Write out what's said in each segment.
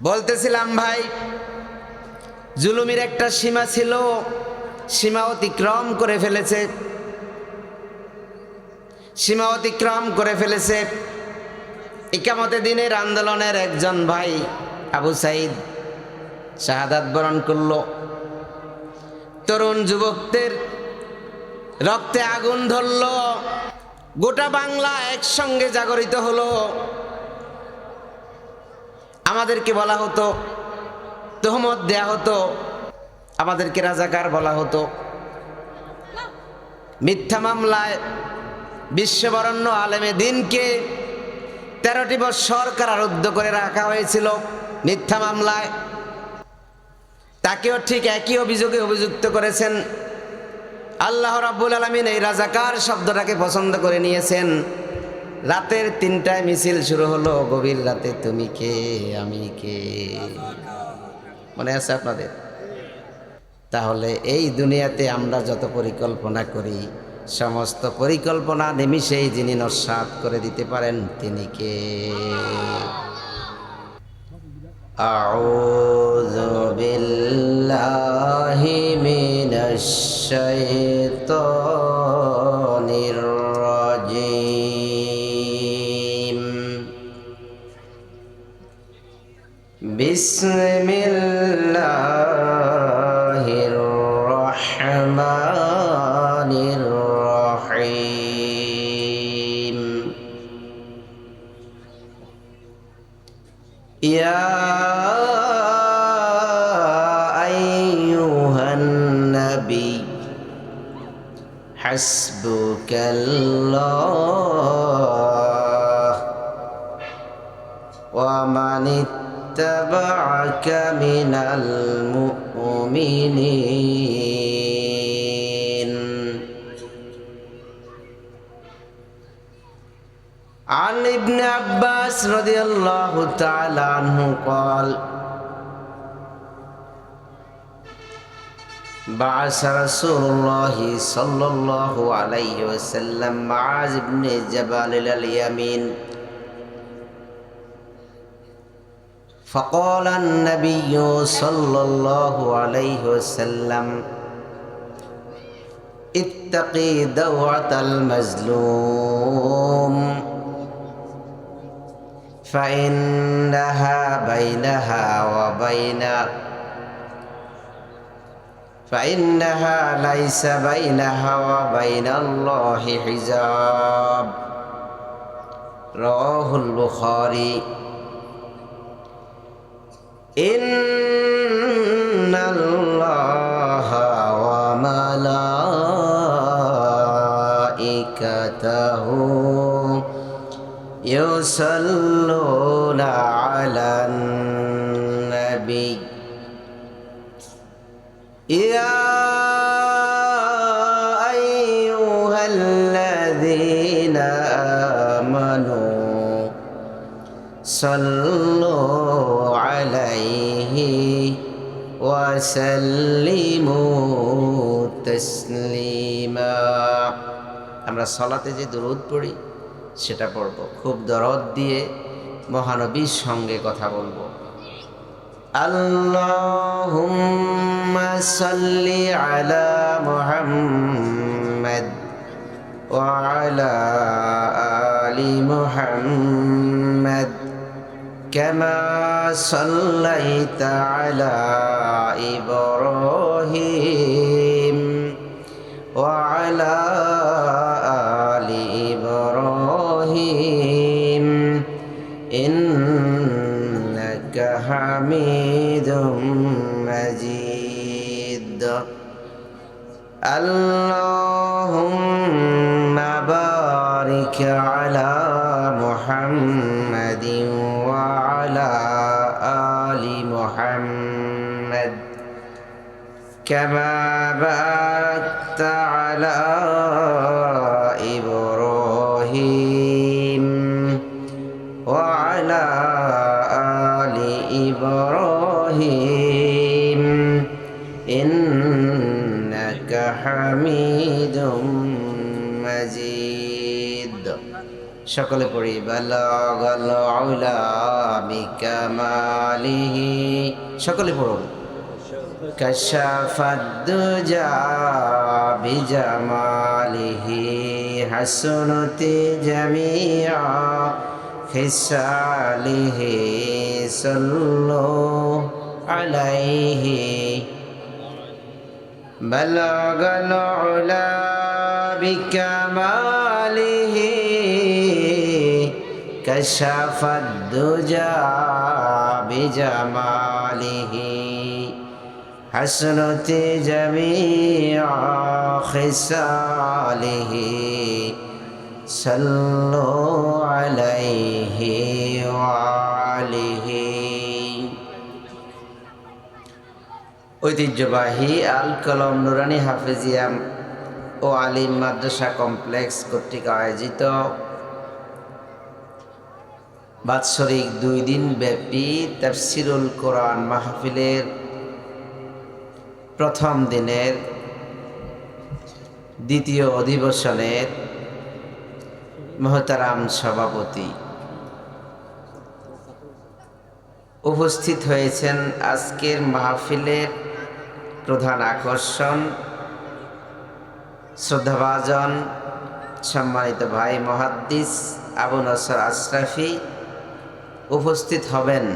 বলতেছিলাম ভাই, জুলুমের একটা সীমা ছিল, সীমা অতিক্রম করে ফেলেছে, সীমা অতিক্রম করে ফেলেছে। ইকামতে দিনের আন্দোলনের একজন ভাই আবু সাইদ শাহাদাত বরণ করল। তরুণ যুবকদের রক্তে আগুন ধরল, গোটা বাংলা একসঙ্গে জাগরিত হলো। আমাদেরকে বলা হতো, তহমত দেয়া হতো, আমাদেরকে রাজাকার বলা হতো। মিথ্যা মামলায় বিশ্ববরণ্য আলেমে দিনকে 13টি বছর কারারুদ্ধ করে রাখা হয়েছিল মিথ্যা মামলায়। তাকেও ঠিক একই অভিযোগে অভিযুক্ত করেছেন। আল্লাহ রাব্বুল আলামিন এই রাজাকার শব্দটাকে পছন্দ করে নিয়েছেন। রাতের 3টায় মিছিল শুরু হলো, গভীর রাতে তুমি কে আমি কে, মনে আছে আপনাদের? তাহলে এই দুনিয়াতে আমরা যত পরিকল্পনা করি, সমস্ত পরিকল্পনা নিমিষেই যিনি নস্যাৎ করে দিতে পারেন তিনি কে? আউযু বিল্লাহি মিনাশ শাইতানির রাজীম। বিসমিল্লাহির রহমানির রহিম। ইয়া আইয়ুহান নবী হাসবুকাল্লাহ ওয়া মান ইত্তাবা'আকা মিনাল মুমিনিন। عن ابن عباس رضي الله تعالى عنه قال بعث رسول الله صلى الله عليه وسلم معاذ بن جبل إلى اليمين، فقال النبي صلى الله عليه وسلم اتقي دوعة المظلوم فإنها ليس بينها وبين الله حجاب. رواه البخاري. إن الله وملائكته يصلون على النبي يا أيها الذين آمنوا صلوا عليه وسلموا تسليما. আমরা সালাতে যে দরুদ পড়ি সেটা পড়ব, খুব দরদ দিয়ে মহানবীর সঙ্গে কথা বলবো। আল্লাহুম্মা সাল্লি আলা মুহাম্মাদ ওয়া আলা আলি মুহাম্মাদ কামা সাল্লাইতা আলা ইব্রাহিম ওয়া আলা আলি ইব্রাহিম ইন্নাকা হামিদুম মাজিদ. আল্লাহুম্মা বারিক আলা মুহাম্মাদিন ওয়া আলা আলি মুহাম্মাদ কামা বারাকতা আলা ইব্রাহিম ওয়া আলা আলি ইব্রাহিম ইন্নাকা হামিদুম মাজিদ. সকলে পড়ি বালাগাল উলা বিকামালিহি, সকলে পড়ুন কাশাফাদ দুজা বিজামালিহি হাসনুতি জামিআ খিসালিহি সাল্লু আলাইহি বালাগাল উলা বিকামালিহি কাশাফাদ দুজা বিজামালিহি হাসনুতি জামিআ খিসালিহি সাল্লু আলাইহি ওয়া আলিহি। ঐতিহ্যবাহী আল কলম নুরানি হাফেজিয়া ও আলিম মাদ্রাসা কমপ্লেক্স কর্তৃক আয়োজিত বাৎসরিক 2 দিন ব্যাপী তাফসিরুল কোরআন মাহফিলের প্রথম দিনের দ্বিতীয় অধিবেশনের মহতারাম সভাপতি উপস্থিত হয়েছেন আজকের মাহফিলের প্রধান আকর্ষণ শ্রদ্ধাভাজন সম্মানিত ভাই মুহাদ্দিস আবু নসর আশরাফি। উপস্থিত হবেন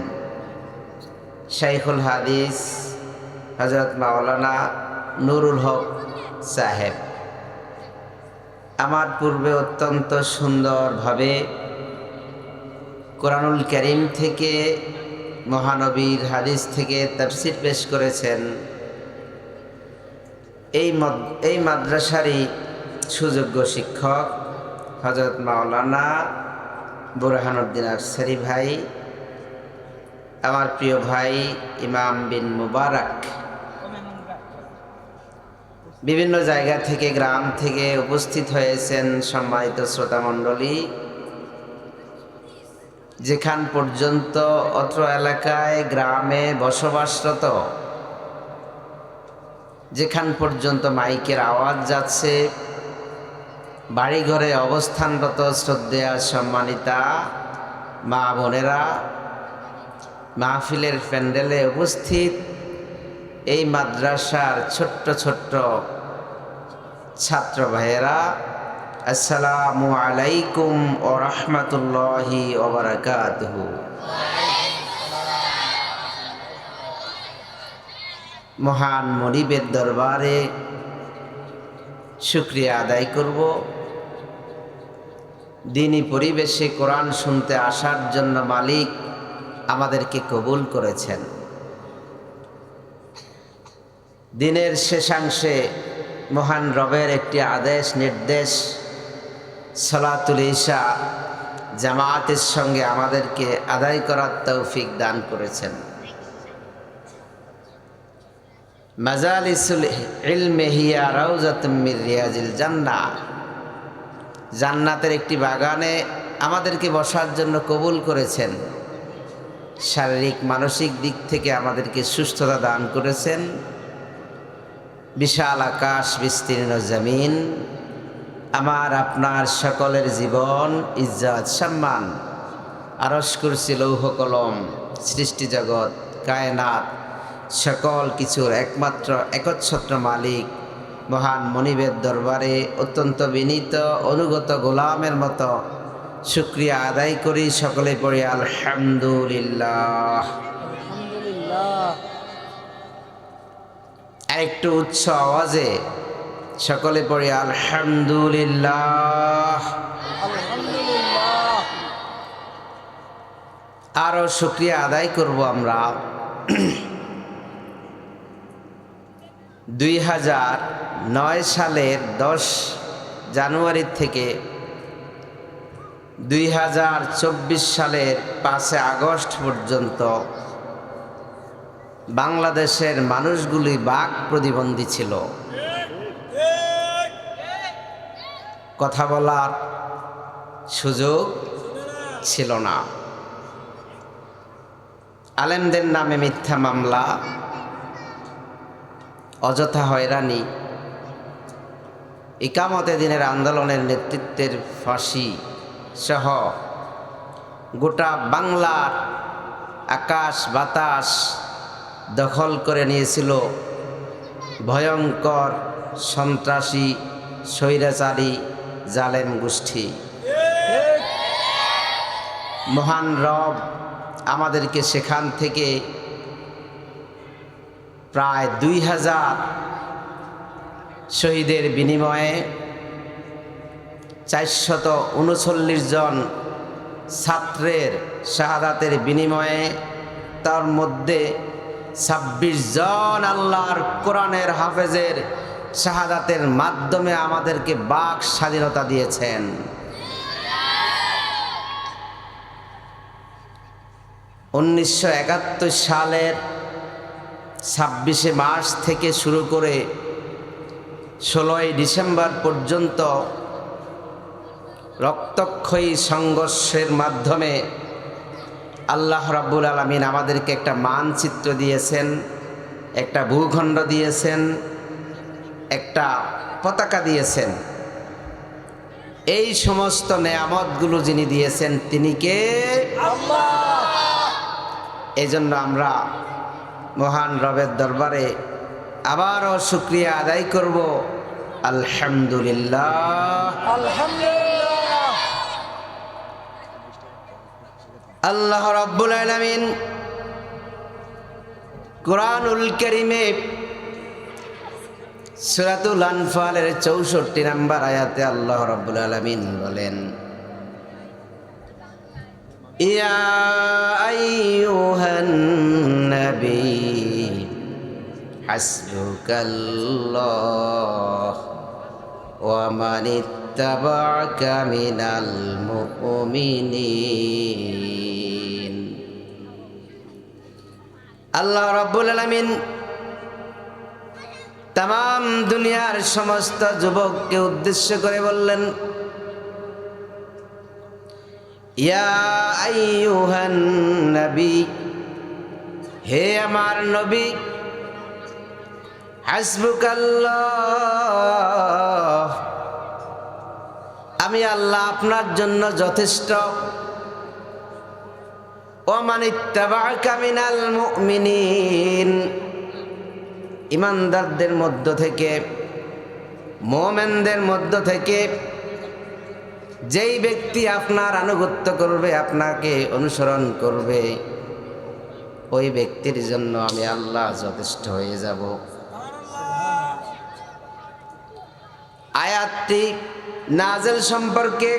শাইখুল হাদিস হযরত মাওলানা নুরুল হক সাহেব। আমার পূর্বে অত্যন্ত সুন্দরভাবে কোরআনুল কারীম থেকে মহানবীর হাদিস থেকে তাফসীর পেশ করেছেন এই মাদ্রাসারই সুযোগ্য শিক্ষক হযরত মাওলানা বুরহানুদ্দিন আফসারী ভাই, আমার প্রিয় ভাই ইমাম বিন মুবারক, বিভিন্ন জায়গা থেকে গ্রাম থেকে উপস্থিত হয়েছেন সম্মানিত শ্রোতামণ্ডলী। যেখান পর্যন্ত অত্র এলাকায় গ্রামে বসবাসরত, যেখান পর্যন্ত মাইকের আওয়াজ যাচ্ছে, বাড়িঘরে অবস্থানরত শ্রদ্ধেয়া সম্মানিতা মা বোনেরা, মাহফিলের প্যান্ডেলে উপস্থিত এই মাদ্রাসার ছোট্ট ছোট্ট ছাত্র ভাইয়েরা, আসসালামু আলাইকুম ওয়া রাহমাতুল্লাহি ওয়া বারাকাতুহু। মহান মনিবের দরবারে শুকরিয়া আদায় করব, দিনী পরিবেশে কোরআন শুনতে আসার জন্য মালিক আমাদেরকে কবুল করেছেন। দিনের শেষাংশে মহান রবের একটি আদেশ নির্দেশ, সালাতুল ইশা জামায়াতের সঙ্গে আমাদেরকে আদায় করার তৌফিক দান করেছেন। মাজালিসুল ইলমি হিয়া রাউযাতুম মির রিয়াজিল জান্নাহ, জান্নাতের একটি বাগানে আমাদেরকে বসার জন্য কবুল করেছেন। শারীরিক মানসিক দিক থেকে আমাদেরকে সুস্থতা দান করেছেন। বিশাল আকাশ বিস্তীর্ণ জমিন, আমার আপনার সকলের জীবন ইজ্জত সম্মান, আরশ কুরসি লৌহ কলম, সৃষ্টি জগৎ কায়নাত সকল কিছুর একমাত্র একচ্ছত্র মালিক মহান মনিবের দরবারে অত্যন্ত বিনীত অনুগত গোলামের মতো শুকরিয়া আদায় করি। সকলে পড়ি আলহামদুলিল্লাহ। একটু উচ্চ আওয়াজে সকলে পড়ি আলহামদুলিল্লাহ। আরো শুকরিয়া আদায় করব আমরা। 2009 সালের 10 জানুয়ারি থেকে 2024 সালের 5 আগস্ট পর্যন্ত বাংলাদেশের মানুষগুলি বাক প্রতিবন্ধী ছিল, কথা বলার সুযোগ ছিল না। আলেমদের নামে মিথ্যা মামলা, অযথা হয়রানি, ইকামতে দিনের আন্দোলনের নেতৃত্বের ফাঁসি, সহ গোটা বাংলার আকাশ বাতাস দখল করে নিয়েছিল ভয়ঙ্কর সন্ত্রাসী স্বৈরাচারী জালেম গোষ্ঠী। মহান রব আমাদেরকে সেখান থেকে প্রায় 2000 শহীদের বিনিময়ে 439 জন ছাত্রের শাহাদাতের বিনিময়ে, তার মধ্যে 26 জন আল্লাহর কোরআনের হাফেজের শাহাদাতের মাধ্যমে আমাদেরকে বাক স্বাধীনতা দিয়েছেন। (1971) সালের 26শে মার্চ থেকে শুরু করে 16ই ডিসেম্বর পর্যন্ত রক্তক্ষয়ী সংঘর্ষের মাধ্যমে আল্লাহ রাব্বুল আলামিন আমাদেরকে একটা মানচিত্র দিয়েছেন, একটা ভূখণ্ড দিয়েছেন, একটা পতাকা দিয়েছেন। এই সমস্ত নেয়ামতগুলো যিনি দিয়েছেন তিনি কে? আল্লাহ। এই জন্য আমরা মহান রবের দরবারে আবারও শুকরিয়া আদায় করব। আলহামদুলিল্লাহ, আলহামদুলিল্লাহ। আল্লাহ রাব্বুল আলামিন কুরআনুল কারীমে সূরাতুল আনফালের 64 নম্বর আয়াতে আল্লাহ রাব্বুল আলামিন বলেন, ইয়া আইয়ুহান নবী হাসবুকাল্লাহ ওয়া মান ইত্তাবা'আকা মিনাল মুমিনিন। আল্লাহ রাব্বুল আলামিন তাম দুনিয়ার সমস্ত যুবককে উদ্দেশ্য করে বললেন, ইয়া আইয়ুহান নবী, হে আমার নবী, হাসবুকাল্লাহ, আমি আল্লাহ আপনার জন্য যথেষ্ট, ওয়া মান ইত্তাবা'আকা মিনাল মুমিনিন, ইমানদারদের মধ্য থেকে, মুমিনদের মধ্য থেকে যেই ব্যক্তি আপনার আনুগত্য করবে, আপনাকে অনুসরণ করবে, ওই ব্যক্তির জন্য আমি আল্লাহ যথেষ্ট হয়ে যাব। আয়াতটি নাযিল সম্পর্কে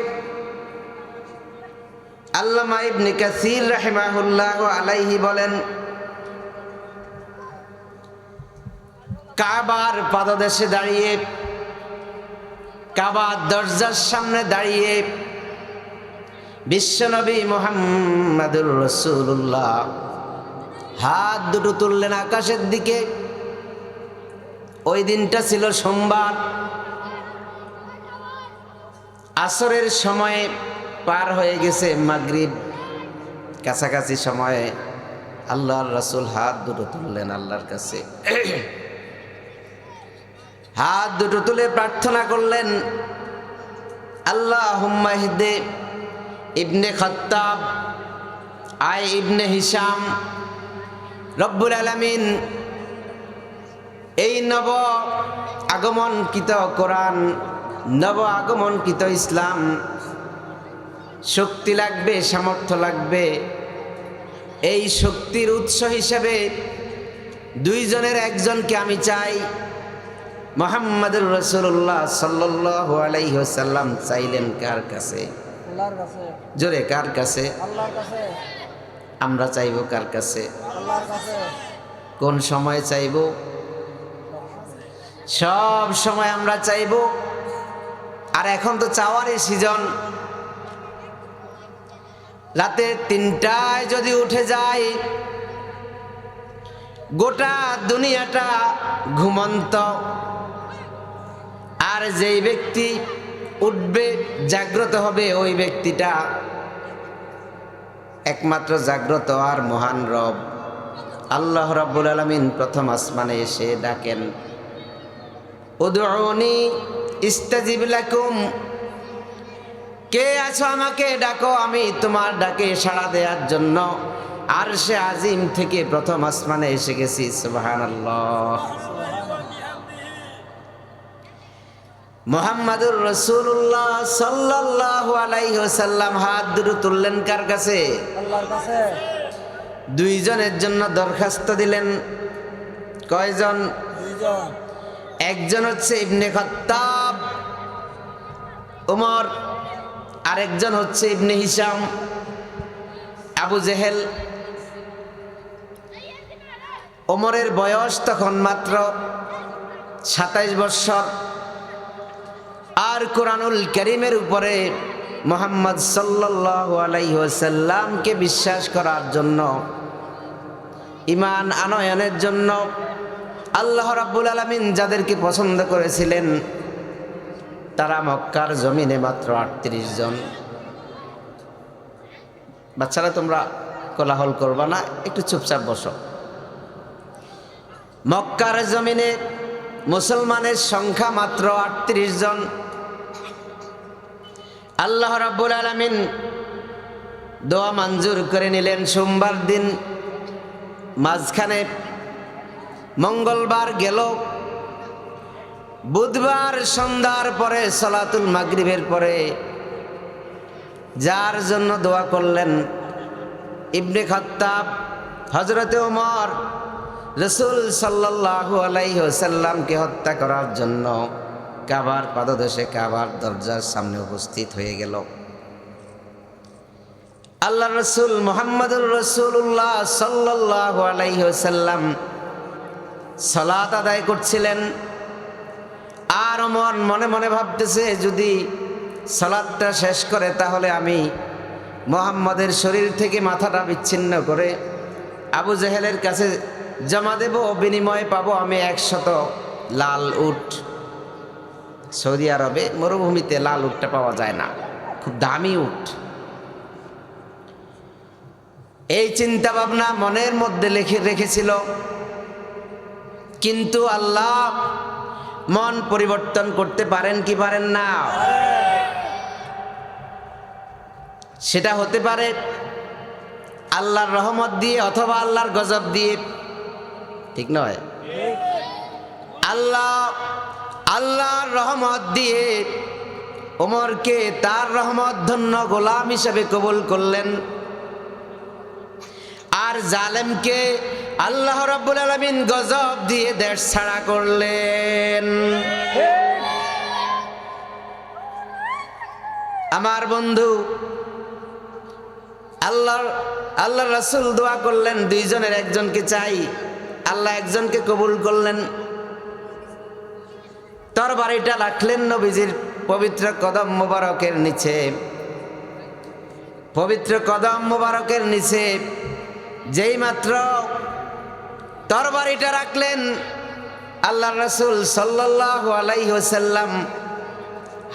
আল্লামা ইবনে কাসির রাহিমাহুল্লাহু আলাইহি বলেন, কাবার পাদদেশে দাঁড়িয়ে, কাবার দরজার সামনে দাঁড়িয়ে বিশ্বনবী মুহাম্মদুর রাসূলুল্লাহ হাত দুটো তুললেন আকাশের দিকে। ওই দিনটা ছিল সোমবার, আসরের সময়ে পার হয়ে গেছে, মাগরিব কাছাকাছি সময়ে আল্লাহর রাসূল হাত দুটো তুললেন আল্লাহর কাছে। হাত দুটো তুলে প্রার্থনা করলেন, আল্লাহুম্মা ইহদি ইবনে খাত্তাব আই ইবনে হিশাম, রব্বুল আলামিন এই নব আগমনকৃত কোরআন, নব আগমনকৃত ইসলাম, শক্তি লাগবে, সামর্থ্য লাগবে, এই শক্তির উৎস হিসেবে দুইজনের একজনকে আমি চাই। মুহাম্মদুর রাসূলুল্লাহ সাল্লাল্লাহু আলাইহি ওয়াসাল্লাম চাইলেন কার কাছে? আল্লাহর কাছে। জোরে, কার কাছে? আল্লাহর কাছে। আমরা চাইবো কার কাছে? আল্লাহর কাছে। কোন সময় চাইবো? সব সময় আমরা চাইবো। আর এখন তো চাওয়ারই সিজন। রাতে 3টায় যদি উঠে যায়, গোটা দুনিয়াটা ঘুমন্ত, আর যেই ব্যক্তি উঠবে, জাগ্রত হবে, ওই ব্যক্তিটা একমাত্র জাগ্রত আর মহান রব আল্লাহ রাব্বুল আলামিন প্রথম আসমানে এসে ডাকেন, উদউনি ইস্তাজিব লাকুম, কে আছো আমাকে ডাকো, আমি তোমার ডাকে সাড়া দেওয়ার জন্য আরশে আজিম থেকে প্রথম আসমানে এসে গেছি। সুবহানাল্লাহ। মুহাম্মাদুর রাসূলুল্লাহ সাল্লাল্লাহু আলাইহি ওয়াসাল্লাম হাত দুটো তুললেন কার কাছে? আল্লাহর কাছে। দুইজনের জন্য দরখাস্ত দিলেন। কয়জন? দুইজন। একজন হচ্ছে ইবনে খাত্তাব ওমর, আরেকজন হচ্ছে ইবনে হিশাম আবু জেহেল। ওমরের বয়স তখন মাত্র 27 বৎসর। আর কোরআনুল কারীমের উপরে মুহাম্মদ সাল্লাল্লাহু আলাইহি ওয়াসাল্লামকে বিশ্বাস করার জন্য, ঈমান আনয়নের জন্য আল্লাহ রাব্বুল আলামিন যাদেরকে পছন্দ করেছিলেন তারা মক্কার জমিনে মাত্র 38 জন। বাচ্চারা তোমরা কোলাহল করবা না, একটু চুপচাপ বসো। মক্কার জমিনে মুসলমানের সংখ্যা মাত্র 38 জন। আল্লাহ রাব্বুল আলামিন দোয়া মঞ্জুর করে নিলেন। সোমবার দিন মাঝখানে মঙ্গলবার গেল, বুধবার সন্ধ্যার পরে সালাতুল মাগরিবের পরে যার জন্য দোয়া করলেন ইবনে খাত্তাব, হযরতে ওমর রাসূল সাল্লাল্লাহু আলাইহি ওয়াসাল্লামকে হত্যা করার জন্য কাবার পাদদেশে কাবার দরজার সামনে উপস্থিত হয়ে গেল। আল্লাহ রাসূল মুহাম্মদুর রাসূলুল্লাহ সাল্লাল্লাহু আলাইহি ওয়াসাল্লাম সালাত আদায় করছিলেন। আর ওমর মনে মনে ভাবতেছে, যদি সালাতটা শেষ করে তাহলে আমি মুহাম্মদের শরীর থেকে মাথাটা বিচ্ছিন্ন করে আবু জেহেলের কাছে জমা দেব, বিনিময়ে পাবো আমি 100 লাল উট। সৌদি আরবে মরুভূমিতে লাল উটটা পাওয়া যায় না, খুব দামি উট। এই চিন্তা ভাবনা মনের মধ্যে রেখেছিল, কিন্তু আল্লাহ মন পরিবর্তন করতে পারেন কি পারেন না? সেটা হতে পারে আল্লাহর রহমত দিয়ে অথবা আল্লাহর গজব দিয়ে, ঠিক নয়? আল্লাহর রহমত দিয়ে ওমরকে তার রহমত ধন্য গোলাম হিসেবে কবুল করলেন। আর জালেমকে আল্লাহ রাব্বুল আলামিন গজব দিয়ে দেশ ছাড়া করলেন। আমার বন্ধু, আল্লাহ রাসূল দোয়া করলেন, দুইজনের একজনকে চাই, আল্লাহ একজনকে কবুল করলেন। তরবারিটা রাখলেন নবীজির পবিত্র কদম মোবারকের নিচে। পবিত্র কদম মোবারকের নিচে যেই মাত্র তরবারিটা রাখলেন, আল্লাহ রাসূল সাল্লাল্লাহু আলাইহি ওয়াসাল্লাম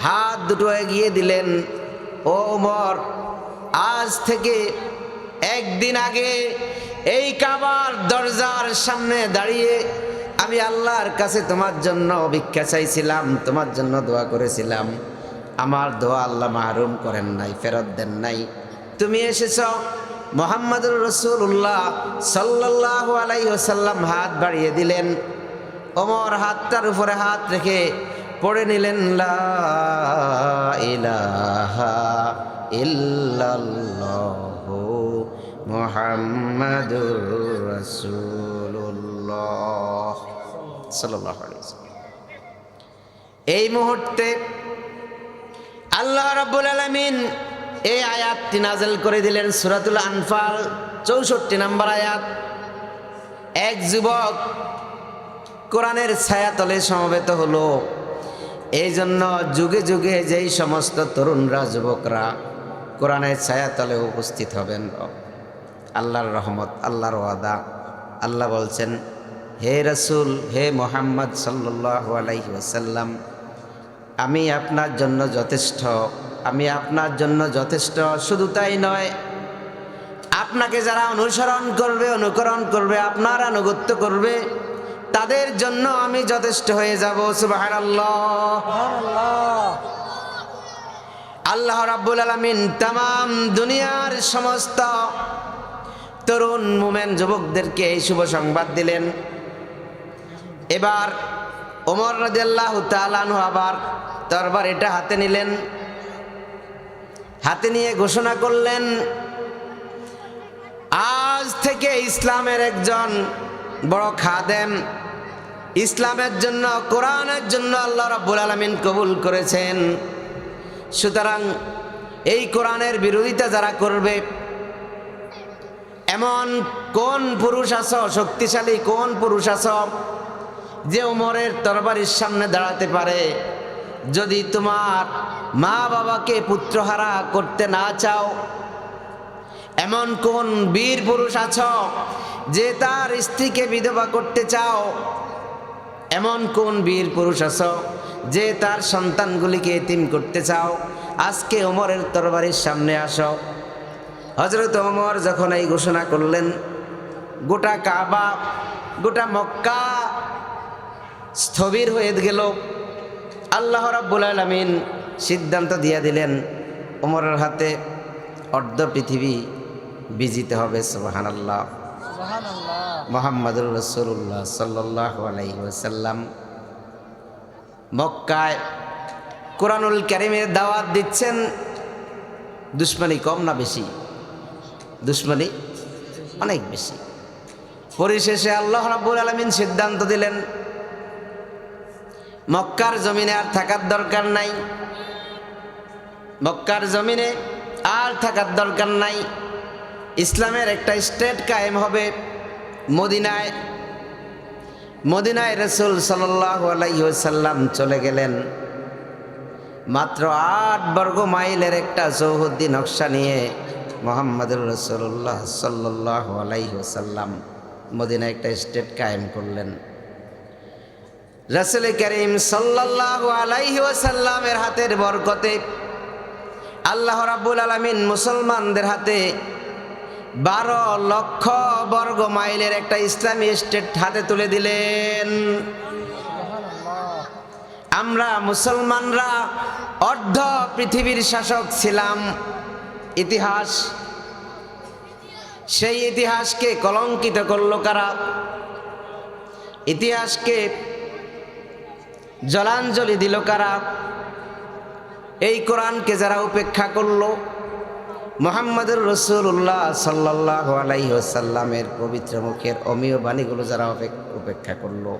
হাত দুটো এগিয়ে দিলেন। ও ওমর, আজ থেকে একদিন আগে এই কাবার দরজার সামনে দাঁড়িয়ে আমি আল্লাহর কাছে তোমার জন্য ভিক্ষা চাইছিলাম, তোমার জন্য দোয়া করেছিলাম। আমার দোয়া আল্লাহ মাহরুম করেন নাই, ফেরত দেন নাই। তুমি এসেছ। মুহাম্মদুর রাসূলুল্লাহ সাল্লাল্লাহু আলাইহি ওয়াসাল্লাম হাত বাড়িয়ে দিলেন। ওমর হাতটার উপরে হাত রেখে পড়ে নিলেন, লা ইলাহা ইল্লাল্লাহু মুহাম্মাদুর রাসূলুল্লাহ সাল্লাল্লাহু আলাইহি ওয়াসাল্লাম। এই মুহূর্তে আল্লাহ রাব্বুল আলামিন এই আয়াতটি নাযিল করে দিলেন, সূরাতুল আনফাল 64 নম্বর আয়াত। এক যুবক কোরআনের ছায়াতলে সমবেত হলো। এই জন্য যুগে যুগে যেই সমস্ত তরুণরা, যুবকরা কোরআনের ছায়াতলে উপস্থিত হবেন, আল্লাহর রহমত, আল্লাহর ওয়াদা। আল্লাহ বলছেন, হে রাসূল, হে মুহাম্মদ সাল্লাল্লাহু আলাইহি ওয়াসাল্লাম, আমি আপনার জন্য যথেষ্ট, আমি আপনার জন্য যথেষ্ট। শুধু তাই নয়, আপনাকে যারা অনুসরণ করবে, অনুকরণ করবে, আপনার আনুগত্য করবে, তাদের জন্য আমি যথেষ্ট হয়ে যাব। সুবহানাল্লাহ। আল্লাহ রাব্বুল আলামিন তামাম দুনিয়ার সমস্ত তরুণ মুমিন যুবকদেরকে এই শুভ সংবাদ দিলেন। এবার ওমর রাদিয়াল্লাহু তাআলা আনহু আবার তরবার এটা হাতে নিলেন, হাতে নিয়ে ঘোষণা করলেন, আজ থেকে ইসলামের একজন বড় খাদেম, ইসলামের জন্য, কোরআনের জন্য আল্লাহ রাব্বুল আলামিন কবুল করেছেন। সুতরাং এই কোরআনের বিরোধিতা যারা করবে, এমন কোন পুরুষ আছো, শক্তিশালী কোন পুরুষ আছো যে ওমরের তরবারির সামনে দাঁড়াতে পারে? যদি তোমার মা বাবাকে পুত্রহারা করতে না চাও, এমন কোন বীর পুরুষ আছো যে তার স্ত্রীকে বিধবা করতে চাও? এমন কোন বীর পুরুষ আছো যে তার সন্তানগুলিকে এতিম করতে চাও? আজকে ওমরের তরবারির সামনে আসো। হযরত ওমর যখন এই ঘোষণা করলেন, গোটা কাবা, গোটা মক্কা স্থবির হয়ে গেল। আল্লাহ রাব্বুল আলামিন সিদ্ধান্ত দিয়ে দিলেন, ওমরের হাতে অর্ধ পৃথিবী বিজিতে হবে। সুবহানাল্লাহ, মুহাম্মাদুর রাসূলুল্লাহ সাল্লাল্লাহু আলাইহি ওয়াসাল্লাম মক্কায় কোরআনুল কারীমের দাওয়াত দিচ্ছেন। দুশ্মনী কম না বেশি? দুশ্মনী অনেক বেশি। পরিশেষে আল্লাহ রাব্বুল আলামিন সিদ্ধান্ত দিলেন, মক্কার জমিনে আর থাকার দরকার নাই, মক্কার জমিনে আর থাকার দরকার নাই। ইসলামের একটা স্টেট কায়েম হবে মদিনায়। মদিনায় রাসূল সাল্লাল্লাহু আলাইহি ওয়াসাল্লাম চলে গেলেন। মাত্র 8 বর্গ মাইলের একটা চৌহদ্দি নকশা নিয়ে মুহাম্মদুর রাসূলুল্লাহ সাল্লাল্লাহু আলাইহি ওয়াসাল্লাম মদিনায় একটা স্টেট কায়েম করলেন। রাসূল করিম সাল্লাল্লাহু আলাইহি ওয়াসাল্লামের হাতের বরকতে আল্লাহ রাব্বুল আলামিন মুসলমানদের হাতে 12 লক্ষ বর্গ মাইলের একটা ইসলামী স্টেট হাতে তুলে দিলেন। আমরা মুসলমানরা অর্ধ পৃথিবীর শাসক ছিলাম। ইতিহাস, সেই ইতিহাসকে কলঙ্কিত করলো কারা? ইতিহাসকে জলাঞ্জলি দিল কারা? এই কোরআনকে যারা উপেক্ষা করলো, মুহাম্মদুর রাসূলুল্লাহ সাল্লাল্লাহু আলাইহি ওয়াসাল্লামের পবিত্র মুখের অমীয় বাণীগুলো যারা উপেক্ষা করলো,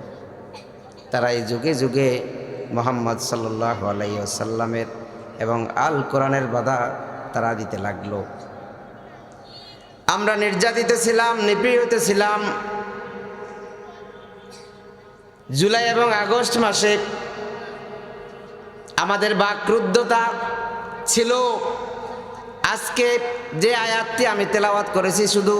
তারা এই যুগে যুগে মুহাম্মদ সাল্লাল্লাহু আলাইহি ওয়াসাল্লামের এবং আল কোরআনের বাধা তারা দিতে লাগলো। আমরা নির্যাতিত ছিলাম, নিপীড়িত ছিলাম। জুলাই এবং আগস্ট মাসে আমাদের বাকরুদ্ধতা ছিল। আজকে যে আয়াতটি আমি তেলাওয়াত করেছি, শুধু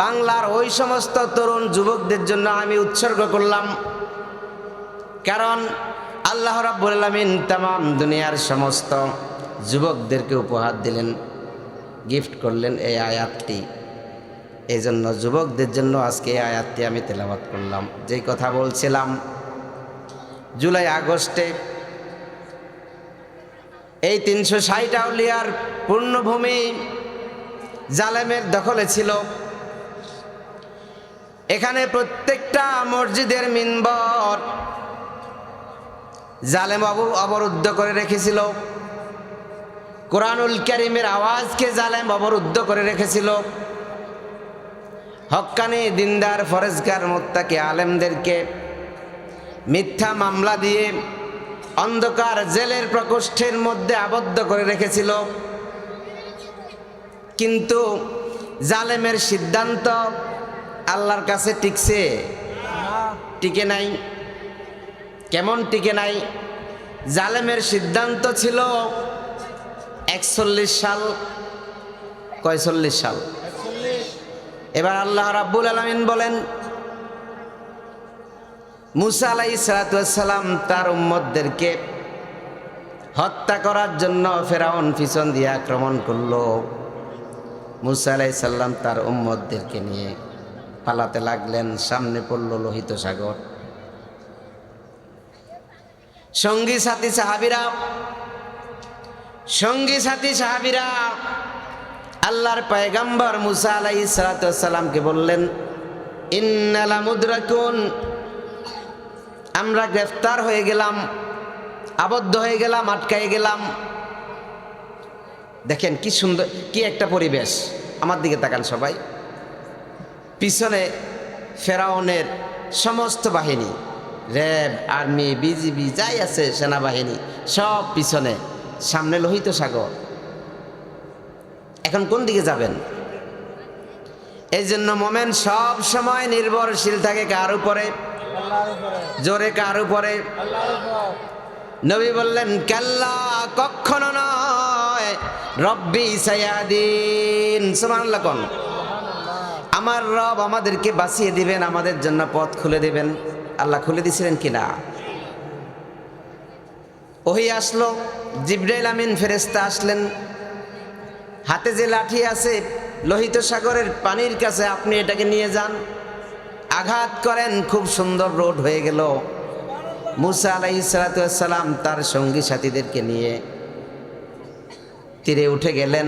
বাংলার ওই সমস্ত তরুণ যুবকদের জন্য আমি উৎসর্গ করলাম। কারণ আল্লাহ রাব্বুল আলামিন তামাম দুনিয়ার সমস্ত যুবকদেরকে উপহার দিলেন, গিফট করলেন এই আয়াতটি। এই জন্য যুবকদের জন্য আজকে এই আয়াতটি আমি তেলাওয়াত করলাম। যেই কথা বলছিলাম, জুলাই আগস্টে এই 360 আউলিয়ার পূর্ণভূমি জালেমের দখলে ছিল। এখানে প্রত্যেকটা মসজিদের মিনবর জালেম অবরুদ্ধ করে রেখেছিল। কোরআনুল কারীমের আওয়াজকে জালেম অবরুদ্ধ করে রেখেছিল। হক্কানি দিনদার ফরেজগার মুত্তাকি আলেমদেরকে মিথ্যা মামলা দিয়ে অন্ধকার জেলের প্রকোষ্ঠের মধ্যে আবদ্ধ করে রেখেছিল। কিন্তু জালেমের সিদ্ধান্ত আল্লাহর কাছে টিকছে? টিকে নাই। কেমন টিকে নাই? জালেমের সিদ্ধান্ত ছিল 41 সাল। কয় 40 সাল? এবার আল্লাহ রাব্বুল আলামিন বলেন, মুসা আলাইহিস সালাতু ওয়াস সালাম তার উম্মতদেরকে হত্যা করার জন্য ফেরাউন পিছন দিয়ে আক্রমণ করলো। মুসা আলাইহিস সালাম তার উম্মতদেরকে নিয়ে পালাতে লাগলেন। সামনে পড়ল লোহিত সাগর। সঙ্গী সাথী সাহাবীরা সঙ্গী সাথী সাহাবীরা আল্লাহর পয়গম্বর মুসা আলাইহিস সালাতু ওয়াস সালামকে বললেন, ইন্না লামুদরাকুন, আমরা গ্রেফতার হয়ে গেলাম, আবদ্ধ হয়ে গেলাম, আটকায়ে গেলাম। দেখেন কি সুন্দর, কি একটা পরিবেশ। আমার দিকে তাকান সবাই। পিছনে ফেরাউনের সমস্ত বাহিনী, র্যাব, আর্মি, বিজিবি যাই আছে, সেনাবাহিনী সব পিছনে, সামনে লোহিত সাগর। এখন কোন দিকে যাবেন? এই জন্য মোমেন সব সময় নির্ভরশীল থাকে কার উপরে? জোরে কার উপরে? নবী বললেন, কাল্লা, কখনো নয়, রব্বি সায়াদিন। সুবহানাল্লাহ কোন? আমার রব আমাদেরকে বাঁচিয়ে দিবেন, আমাদের জন্য পথ খুলে দিবেন। আল্লাহ খুলে দিয়েছিলেন কিনা? ওহী আসলো, জিবরাইল আমিন ফেরেশতা আসলেন, হাতে যে লাঠি আছে লোহিত সাগরের পানির কাছে, আপনি এটাকে নিয়ে যান, আঘাত করেন, খুব সুন্দর রোড হয়ে গেল। মুসা আলাইহিস সালাতু ওয়াস সালাম তার সঙ্গী সাথীদেরকে নিয়ে তীরে উঠে গেলেন।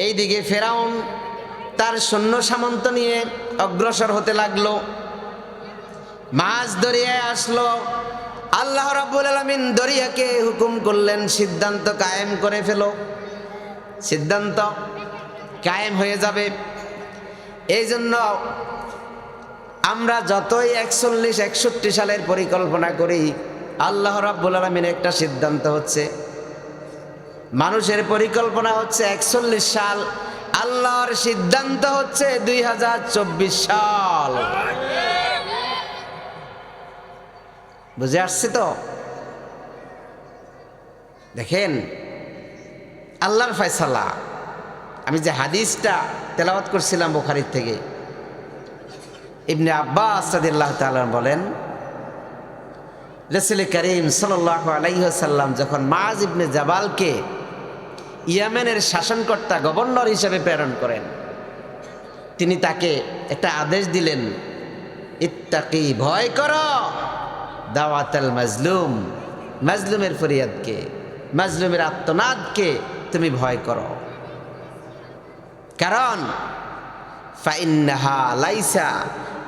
এইদিকে ফেরাউন তার সৈন্য সামন্ত নিয়ে অগ্রসর হতে লাগলো। মাছ দরিয়ায় আসলো। আল্লাহ রাব্বুল আলামিন দরিয়াকে হুকুম করলেন, সিদ্ধান্ত কায়েম করে ফেলো। সিদ্ধান্ত কায়েম হয়ে যাবে। এই জন্য আমরা যতই 41-61 সালের পরিকল্পনা করি, আল্লাহ রাব্বুল আলামিনের একটা সিদ্ধান্ত হচ্ছে, মানুষের পরিকল্পনা হচ্ছে 41 সাল, আল্লাহর সিদ্ধান্ত হচ্ছে 2024 সাল। বুঝে আসছে তো? দেখেন আল্লাহর ফয়সালা। আমি যে হাদিসটা তেলাওয়াত করছিলাম বুখারীর থেকে, ইবনে আব্বাস রাদিয়াল্লাহু তাআলা বলেন, রাসূল করিম সাল্লাল্লাহু আলাইহি ওয়াসাল্লাম যখন মুআয ইবনে জাবালকে ইয়েমেনের শাসনকর্তা, গভর্নর হিসেবে প্রেরণ করেন, তিনি তাকে একটা আদেশ দিলেন, ইত্তাকি, ভয় করো, দাওয়াতাল মাজলুম, মাজলুমের ফরিয়াদকে, মাজলুমের আর্তনাদকে তুমি ভয় করো। কারণ ফাইন্নাহা লাইসা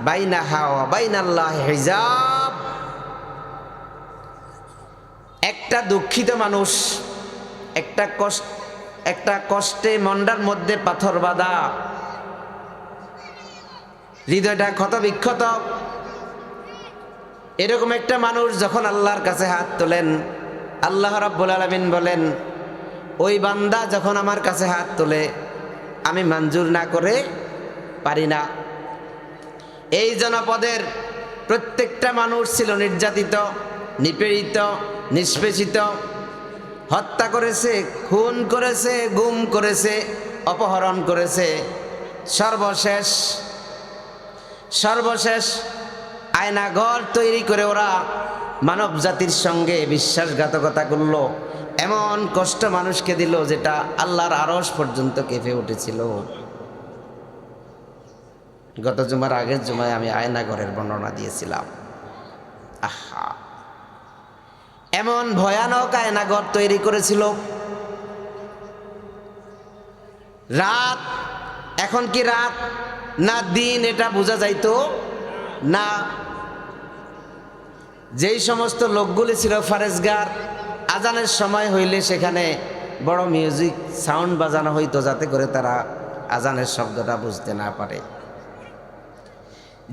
বাইনাহা ওয়া বাইনাল্লাহি হিজাব। একটা দুঃখিত মানুষ, একটা কষ্টে মন্ডার মধ্যে পাথর বাঁধা, হৃদয়টা ক্ষত বিক্ষত, এরকম একটা মানুষ যখন আল্লাহর কাছে হাত তোলেন, আল্লাহ রাব্বুল আলামিন বলেন, ওই বান্দা যখন আমার কাছে হাত তোলে আমি মঞ্জুর না করে পারি না। এই জনপদের প্রত্যেকটা মানুষ ছিল নির্যাতিত, নিপীড়িত, নিষ্পেষিত, হত্যা করেছে, খুন করেছে, গুম করেছে, অপহরণ করেছে। সর্বশেষ আয়নাঘর তৈরি করে ওরা মানব জাতির সঙ্গে বিশ্বাসঘাতকতা করলো। এমন কষ্ট মানুষকে দিল যেটা আল্লাহর আরশ পর্যন্ত কেঁপে উঠেছিল। গত জুমার আগের জুমায় আমি আয়নাঘরের বর্ণনা দিয়েছিলাম। আহা, এমন ভয়ানক আয়নাঘর তৈরি করেছিল। রাত, এখন কি রাত না দিন এটা বোঝা যাইতো না। যেই সমস্ত লোকগুলি ছিল ফারেজগার, আজানের সময় হইলে সেখানে বড় মিউজিক সাউন্ড বাজানো হইতো, যাতে করে তারা আজানের শব্দটা বুঝতে না পারে।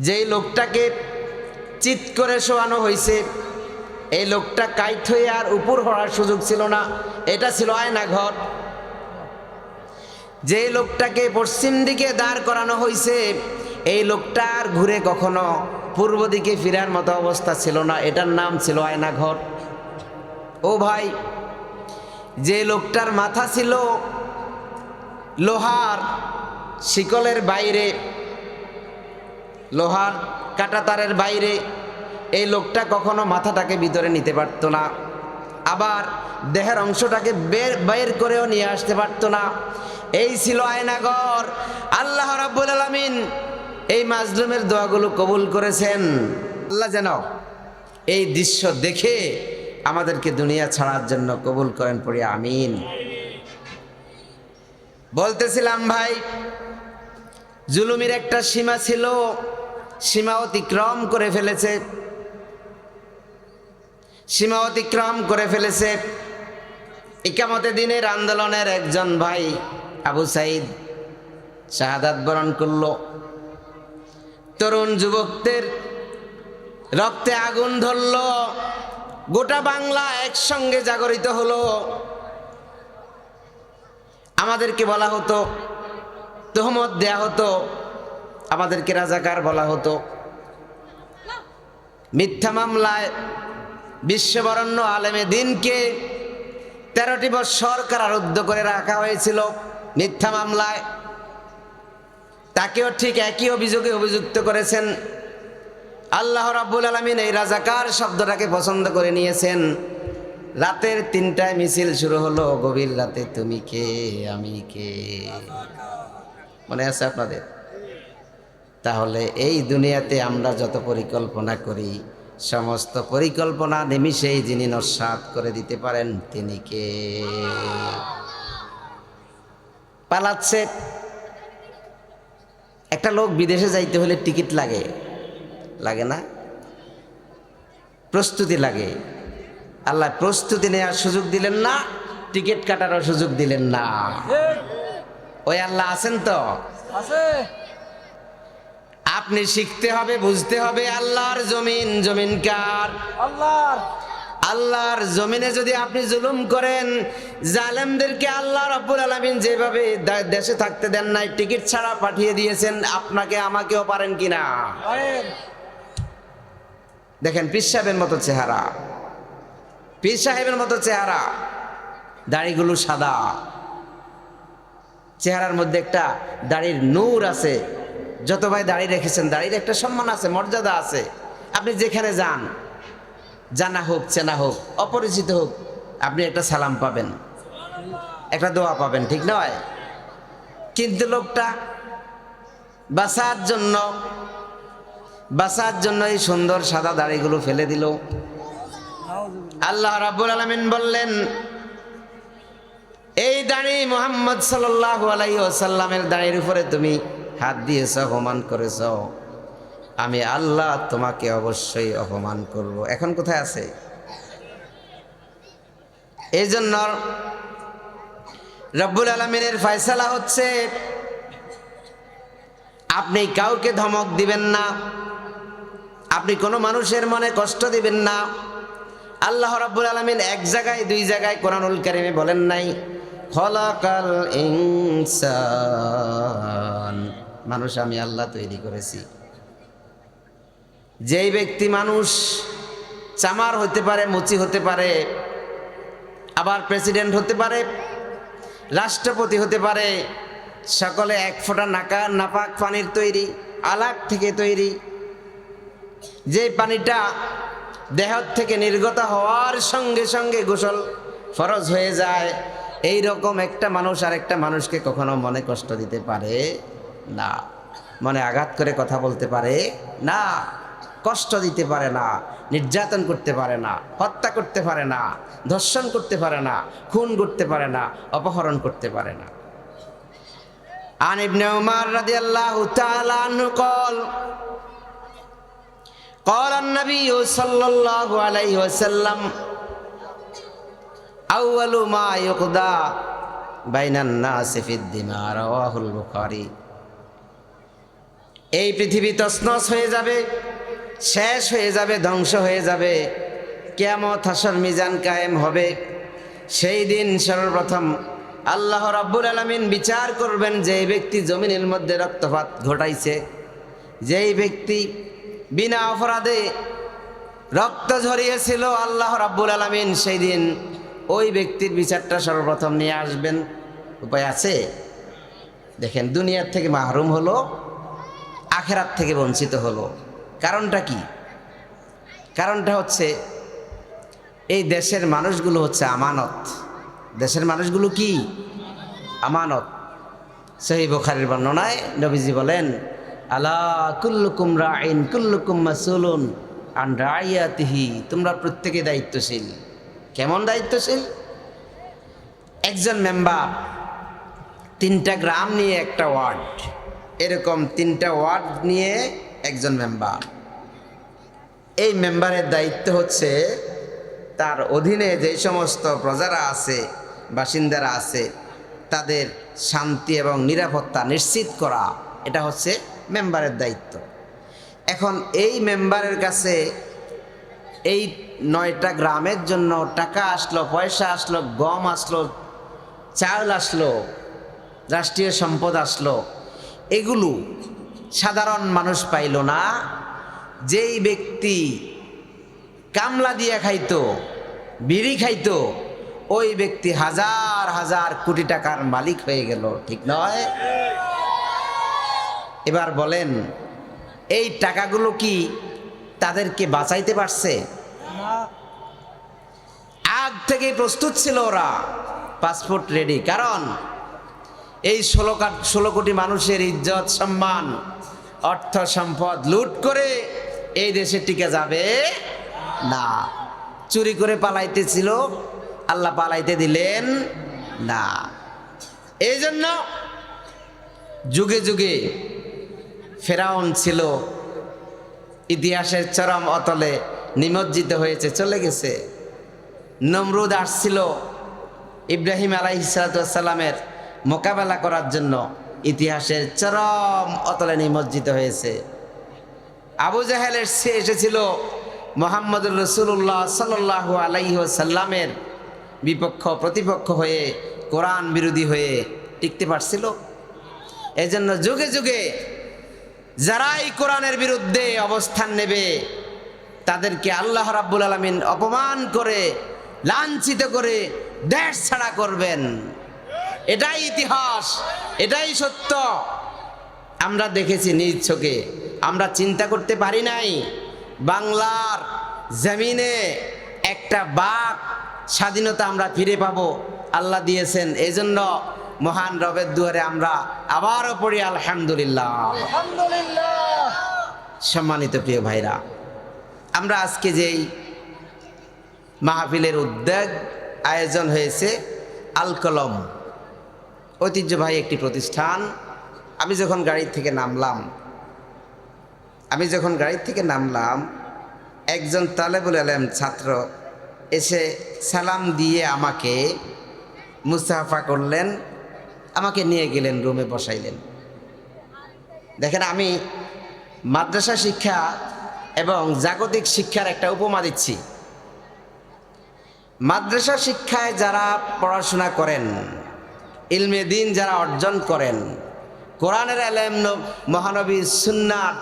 যেই লোকটাকে চিৎ করে শোয়ানো হয়েছে, এই লোকটা কাইট হয়ে আর উপর হওয়ার সুযোগ ছিল না, এটা ছিল আয়নাঘর। যেই লোকটাকে পশ্চিম দিকে দাঁড় করানো হয়েছে, এই লোকটা আর ঘুরে কখনো পূর্ব দিকে ফিরার মতো অবস্থা ছিল না, এটার নাম ছিল আয়নাঘর। ও ভাই, যে লোকটার মাথা ছিল লোহার শিকলের বাইরে, লোহার কাঁটাতারের বাইরে, এই লোকটা কখনো মাথাটাকে ভিতরে নিতে পারত না, আবার দেহের অংশটাকে বের করেও নিয়ে আসতে পারত না। এই ছিল আয়নাঘর। আল্লাহ রাব্বুল আলামিন এই মাজলুমের দোয়াগুলো কবুল করেছেন। আল্লাহ যেন এই দৃশ্য দেখে আমাদেরকে দুনিয়া ছাড়ার জন্য কবুল করেন, পড়ি আমিন। বলতেছিলাম ভাই, জুলুমের একটা সীমা ছিল, সীমা অতিক্রম করে ফেলেছে, সীমা অতিক্রম করে ফেলেছে। ইকামতে দিনের আন্দোলনের একজন ভাই আবু সাইদ শাহাদাত বরণ করল। তরুণ যুবকদের রক্তে আগুন ধরল, গোটা বাংলা একসঙ্গে জাগরিত হলো। আমাদেরকে বলা হতো, তহমত দেয়া হতো, আমাদেরকে রাজাকার বলা হতো। মিথ্যা মামলায় বিশ্ববরণ্য আলেমে দিনকে 13টি বছর কারারুদ্ধ করে রাখা হয়েছিল মিথ্যা মামলায়। তাকেও ঠিক একই অভিযোগে অভিযুক্ত করেছেন। আল্লাহ রাব্বুল আলামিন এই রাজাকার শব্দটাকে পছন্দ করে নিয়েছেন। রাতের 3টায় মিছিল শুরু হলো, গভীর রাতে তুমি কে আমি কে, মনে আছে আপনাদের? তাহলে এই দুনিয়াতে আমরা যত পরিকল্পনা করি, সমস্ত পরিকল্পনা নিমিষেই যিনি নস্যাৎ করে দিতে পারেন তিনি কে? পালাচ্ছে। একটা লোক বিদেশে যাইতে হলে টিকিট লাগে, লাগে না? প্রস্তুতি লাগে। আল্লাহ প্রস্তুতি নেওয়ার সুযোগ দিলেন না, টিকিট কাটারও সুযোগ দিলেন না। ওই আল্লাহ আছেন তো? আছে। আপনি শিখতে হবে, বুঝতে হবে আল্লাহর জমিন, জমিন কার? আল্লাহর। আল্লাহর জমিনে যদি আপনি জুলুম করেন, জালেমদেরকে আল্লাহ রাব্বুল আলামিন যেভাবে দেশে থাকতে দেন নাই, টিকিট ছাড়া পাঠিয়ে দিয়েছেন, আপনাকে আমাকেও পারেন কিনা? দেখেন পীর সাহেবের মতো চেহারা, পীর সাহেবের মতো চেহারা, দাড়িগুলো সাদা, চেহারার মধ্যে একটা দাড়ির নূর আছে। যত ভাই দাড়ি রেখেছেন, দাড়ির একটা সম্মান আছে, মর্যাদা আছে। আপনি যেখানে যান, জানা হোক চেনা হোক অপরিচিত হোক, আপনি একটা সালাম পাবেন, একটা দোয়া পাবেন, ঠিক নয়? কিন্তু লোকটা বাঁচার জন্য এই সুন্দর সাদা দাড়িগুলো ফেলে দিল। আল্লাহ রাব্বুল আলামিন বললেন, এই দাড়ি মুহাম্মদ সাল্লাল্লাহু আলাইহি ওয়াসাল্লামের দাড়ির উপরে তুমি হাত দিয়েছ, অপমান করেছ, আমি আল্লাহ তোমাকে অবশ্যই অপমান করব। এখন কোথায় আছে? এই জন্য রব্বুল আলামিনের ফয়সালা হচ্ছে, আপনি কাউকে ধমক দিবেন না, আপনি কোনো মানুষের মনে কষ্ট দিবেন না। আল্লাহ রাব্বুল আলামিন এক জায়গায় দুই জায়গায় কোরআনুল কারীমে বলেন নাই খলাকাল ইনসান, মানুষ আমি আল্লাহ তৈরি করেছি। যেই ব্যক্তি মানুষ চামার হতে পারে, মুচি হতে পারে, আবার প্রেসিডেন্ট হতে পারে, রাষ্ট্রপতি হতে পারে, সকলে এক ফোঁটা নাপাক পানির তৈরি, আলাক থেকে তৈরি। যে পানিটা দেহ থেকে নির্গত হওয়ার সঙ্গে সঙ্গে গোসল ফরজ হয়ে যায়, এই রকম একটা মানুষ আর একটা মানুষকে কখনো মনে কষ্ট দিতে পারে না, মনে আঘাত করে কথা বলতে পারে না, কষ্ট দিতে পারে না, নির্যাতন করতে পারে না, হত্যা করতে পারে না, ধর্ষণ করতে পারে না, খুন করতে পারে না, অপহরণ করতে পারে না। আন ইবনে উমর রাদিয়াল্লাহু তাআলা আনহু قال قال النبي صلى الله عليه وسلم أول ما يقضى بين الناس في الدماء رواه البخاري। এই পৃথিবী তছনছ হয়ে যাবে, শেষ হয়ে যাবে, ধ্বংস হয়ে যাবে, কিয়ামত হাসর মিজান কায়েম হবে। সেই দিন সর্বপ্রথম আল্লাহ রাব্বুল আলামিন বিচার করবেন যেই ব্যক্তি জমিনের মধ্যে রক্তপাত ঘটাইছে, যেই ব্যক্তি বিনা অপরাধে রক্ত ঝরিয়েছিল, আল্লাহ রাব্বুল আলামিন সেই দিন ওই ব্যক্তির বিচারটা সর্বপ্রথম নিয়ে আসবেন। উপায় আছে? দেখেন, দুনিয়ার থেকে মাহরুম হলো, আখেরাত থেকে বঞ্চিত হলো। কারণটা কি? কারণটা হচ্ছে এই দেশের মানুষগুলো হচ্ছে আমানত। দেশের মানুষগুলো কি? আমানত। সহিহ বুখারীর বর্ণনায় নবীজি বলেন, আলা কুল্লুকুম রাইন কুল্লুকুম মাসউলুন আন রাইয়াতিহি, তোমরা প্রত্যেকে দায়িত্বশীল, কেমন দায়িত্বশীল? একজন মেম্বার 3টা গ্রাম নিয়ে একটা ওয়ার্ড, এরকম 3টা ওয়ার্ড নিয়ে একজন মেম্বার। এই মেম্বারের দায়িত্ব হচ্ছে তার অধীনে যে সমস্ত প্রজারা আছে, বাসিন্দারা আছে, তাদের শান্তি এবং নিরাপত্তা নিশ্চিত করা, এটা হচ্ছে মেম্বারের দায়িত্ব। এখন এই মেম্বারের কাছে এই 9টা গ্রামের জন্য টাকা আসলো, পয়সা আসলো, গম আসলো, চাল আসলো, রাষ্ট্রীয় সম্পদ আসলো, এগুলো সাধারণ মানুষ পাইল না। যেই ব্যক্তি কামলা দিয়া খাইতো, বিড়ি খাইতো, ওই ব্যক্তি হাজার হাজার কোটি টাকার মালিক হয়ে গেল, ঠিক নয়? এবার বলেন, এই টাকাগুলো কি তাদেরকে বাঁচাইতে পারছে? আগ থেকেই প্রস্তুত ছিল ওরা, পাসপোর্ট রেডি। কারণ এই 16 কোটি মানুষের ইজ্জত, সম্মান, অর্থ সম্পদ লুট করে এই দেশে টিকে যাবে না। চুরি করে পালাইতেছিল, আল্লাহ পালাইতে দিলেন না। এই জন্য যুগে যুগে ফেরাউন ছিল, ইতিহাসের চরম অতলে নিমজ্জিত হয়েছে, চলে গেছে। নমরুদ আসছিল ইব্রাহিম আলাইহিস সালামের মোকাবেলা করার জন্য, ইতিহাসের চরম অতলে নিমজ্জিত হয়েছে। আবু জাহেল এসেছিল মুহাম্মদুর রাসূলুল্লাহ সাল্লাল্লাহু আলাইহি ওয়াসাল্লামের বিপক্ষ প্রতিপক্ষ হয়ে, কোরআন বিরোধী হয়ে টিকতে পারছিল? এজন্য যুগে যুগে যারাই কোরআনের বিরুদ্ধে অবস্থান নেবে তাদেরকে আল্লাহ রাব্বুল আলামিন অপমান করে, লাঞ্ছিত করে দেশ ছাড়া করবেন। এটাই ইতিহাস, এটাই সত্য। আমরা দেখেছি নিজ চোখে, আমরা চিন্তা করতে পারি নাই বাংলার জমিনে একটা বাক স্বাধীনতা আমরা ফিরে পাবো। আল্লাহ দিয়েছেন, এই জন্য মহান রবের দুয়ারে আমরা আবারও পড়ি আলহামদুলিল্লাহ। সম্মানিত প্রিয় ভাইরা, আমরা আজকে যেই মাহফিলের উদ্যোগ আয়োজন হয়েছে, আল কলম ঐতিহ্যবাহী একটি প্রতিষ্ঠান। আমি যখন গাড়ি থেকে নামলাম, একজন তালেবুল আলেম ছাত্র এসে সালাম দিয়ে আমাকে মুসাফা করলেন, আমাকে নিয়ে গেলেন, রুমে বসাইলেন। দেখেন, আমি মাদ্রাসা শিক্ষা এবং জাগতিক শিক্ষার একটা উপমা দিচ্ছি। মাদ্রাসা শিক্ষায় যারা পড়াশোনা করেন, ইলমে দ্বীন যারা অর্জন করেন, কোরআনের এলেম, মহানবী সুন্নাহর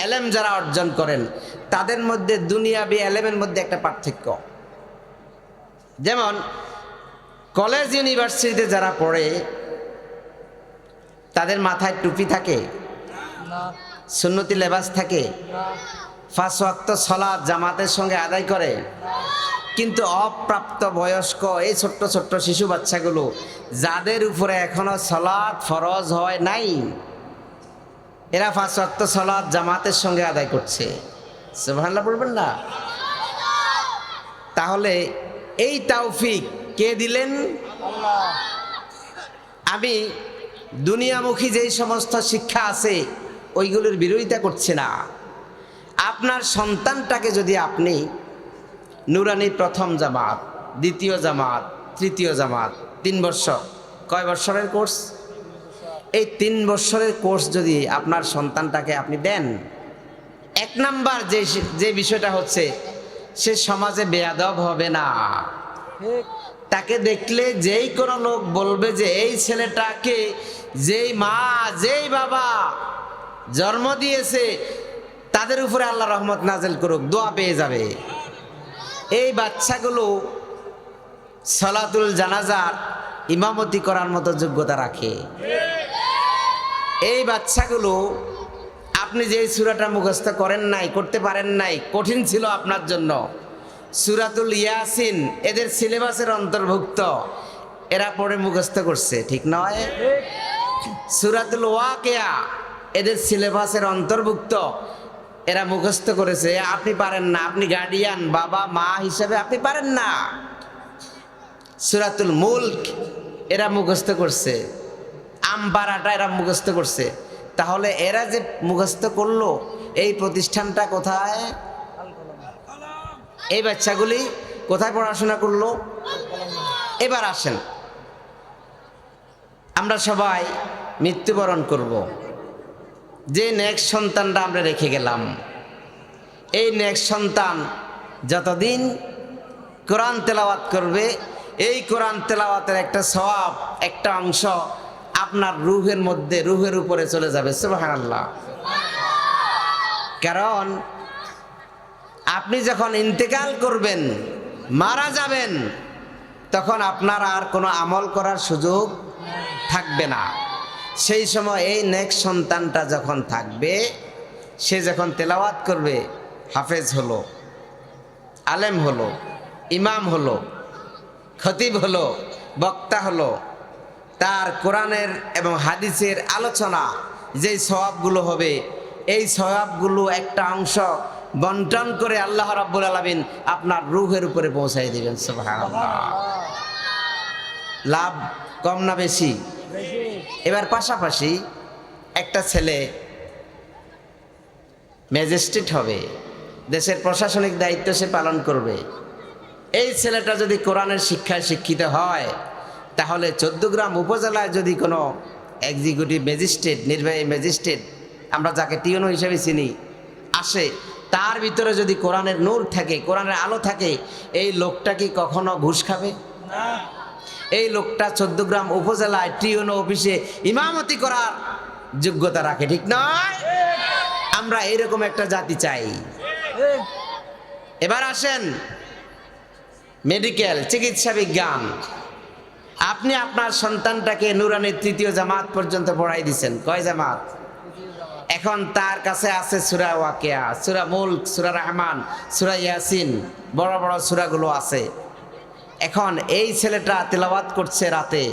এলেম যারা অর্জন করেন, তাদের মধ্যে দুনিয়াবি এলেমের মধ্যে একটা পার্থক্য। যেমন কলেজ ইউনিভার্সিটিতে যারা পড়ে তাদের মাথায় টুপি থাকে, সুন্নতি লেবাস থাকে, 5 ওয়াক্ত সালাত জামাতের সঙ্গে আদায় করে। কিন্তু অপ্রাপ্ত বয়স্ক এই ছোট্ট ছোট্ট শিশু বাচ্চাগুলো, যাদের উপরে এখনো সালাত ফরজ হয় নাই, এরা 5 ওয়াক্ত সালাত জামাতের সঙ্গে আদায় করছে। সুবহানাল্লাহ বলবেন না? তাহলে এই তৌফিক কে দিলেন? আল্লাহ। আমি দুনিয়ামুখী যেই সমস্ত শিক্ষা আছে ওইগুলোর বিরোধিতা করছি না। আপনার সন্তানটাকে যদি আপনি নুরানি প্রথম জামাত, দ্বিতীয় জামাত, তৃতীয় জামাত, 3 বছর, কয় বছরের কোর্স? এই 3 বছরের কোর্স যদি আপনার সন্তানটাকে আপনি দেন, 1 নাম্বার যে বিষয়টা হচ্ছে, সে সমাজে বেয়াদব হবে না। তাকে দেখলে যেই কোনো লোক বলবে যে এই ছেলেটাকে যেই মা যেই বাবা জন্ম দিয়েছে তাদের উপরে আল্লাহ রহমত নাজেল করুক, দোয়া পেয়ে যাবে। এই বাচ্চাগুলো সালাতুল জানাজার ইমামতি করার মতো যোগ্যতা রাখে। এই বাচ্চাগুলো আপনি যেই সূরাটা মুখস্থ করেন নাই, করতে পারেন নাই, কঠিন ছিল আপনার জন্য, সূরাতুল ইয়াসিন এদের সিলেবাসের অন্তর্ভুক্ত, এরা পড়ে মুখস্থ করছে, ঠিক নয়? সূরাতুল ওয়াকিয়া এদের সিলেবাসের অন্তর্ভুক্ত, এরা মুখস্থ করেছে। আপনি পারেন না, আপনি গার্ডিয়ান, বাবা মা হিসেবে আপনি পারেন না। সূরাতুল মুলক এরা মুখস্থ করছে, আমপারাটা এরা মুখস্থ করছে। তাহলে এরা যে মুখস্থ করলো, এই প্রতিষ্ঠানটা কোথায়? এই বাচ্চাগুলি কোথায় পড়াশোনা করলো? এবার আসেন, আমরা সবাই মৃত্যুবরণ করব। যে নেক্সট সন্তানটা আমরা রেখে গেলাম, এই নেক্সট সন্তান যতদিন কোরআন তেলাওয়াত করবে, এই কোরআন তেলাওয়াতের একটা সওয়াব, একটা অংশ আপনার রূহের মধ্যে, রূহের উপরে চলে যাবে। সুবহানাল্লাহ। কারণ আপনি যখন ইন্তেকাল করবেন, মারা যাবেন, তখন আপনার আর কোনো আমল করার সুযোগ থাকবে না। সেই সময় এই নেক্সট সন্তানটা যখন থাকবে, সে যখন তেলাওয়াত করবে, হাফেজ হলো, আলেম হলো, ইমাম হলো, খতিব হলো, বক্তা হলো, তার কোরআনের এবং হাদিসের আলোচনা যেই সওয়াবগুলো হবে, এই সওয়াবগুলো একটা অংশ বন্টন করে আল্লাহ রাব্বুল আলামিন আপনার রূহের উপরে পৌঁছাই দিবেন। সুবহানাল্লাহ। লাভ কম না বেশি? এবার পাশাপাশি একটা ছেলে ম্যাজিস্ট্রেট হবে, দেশের প্রশাসনিক দায়িত্ব সে পালন করবে। এই ছেলেটা যদি কোরআনের শিক্ষায় শিক্ষিত হয়, তাহলে 14 গ্রাম উপজেলায় যদি কোনো এক্সিকিউটিভ ম্যাজিস্ট্রেট, নির্বাহী ম্যাজিস্ট্রেট, আমরা যাকে টিওনো হিসেবে চিনি, আসে, তার ভিতরে যদি কোরআনের নূর থাকে, কোরআনের আলো থাকে, এই লোকটা কি কখনো ঘুষ খাবে? এই লোকটা 14 গ্রাম উপজেলায় টিওনো অফিসে ইমামতি করার যোগ্যতা রাখে, ঠিক নয়? আমরা এরকম একটা জাতি চাই। এবার আসেন মেডিকেল, চিকিৎসা বিজ্ঞান। আপনি আপনার সন্তানটাকে নুরানির 3য় জামাত পর্যন্ত পড়াই দিচ্ছেন। কয় জামাত? এখন তার কাছে আছে সূরা ওয়াকিয়া, সূরা মুলক, সূরা রহমান, সূরা ইয়াসিন, বড় বড় সূরাগুলো আছে। এখন এই ছেলেটা তেলাওয়াত করছে রাতে।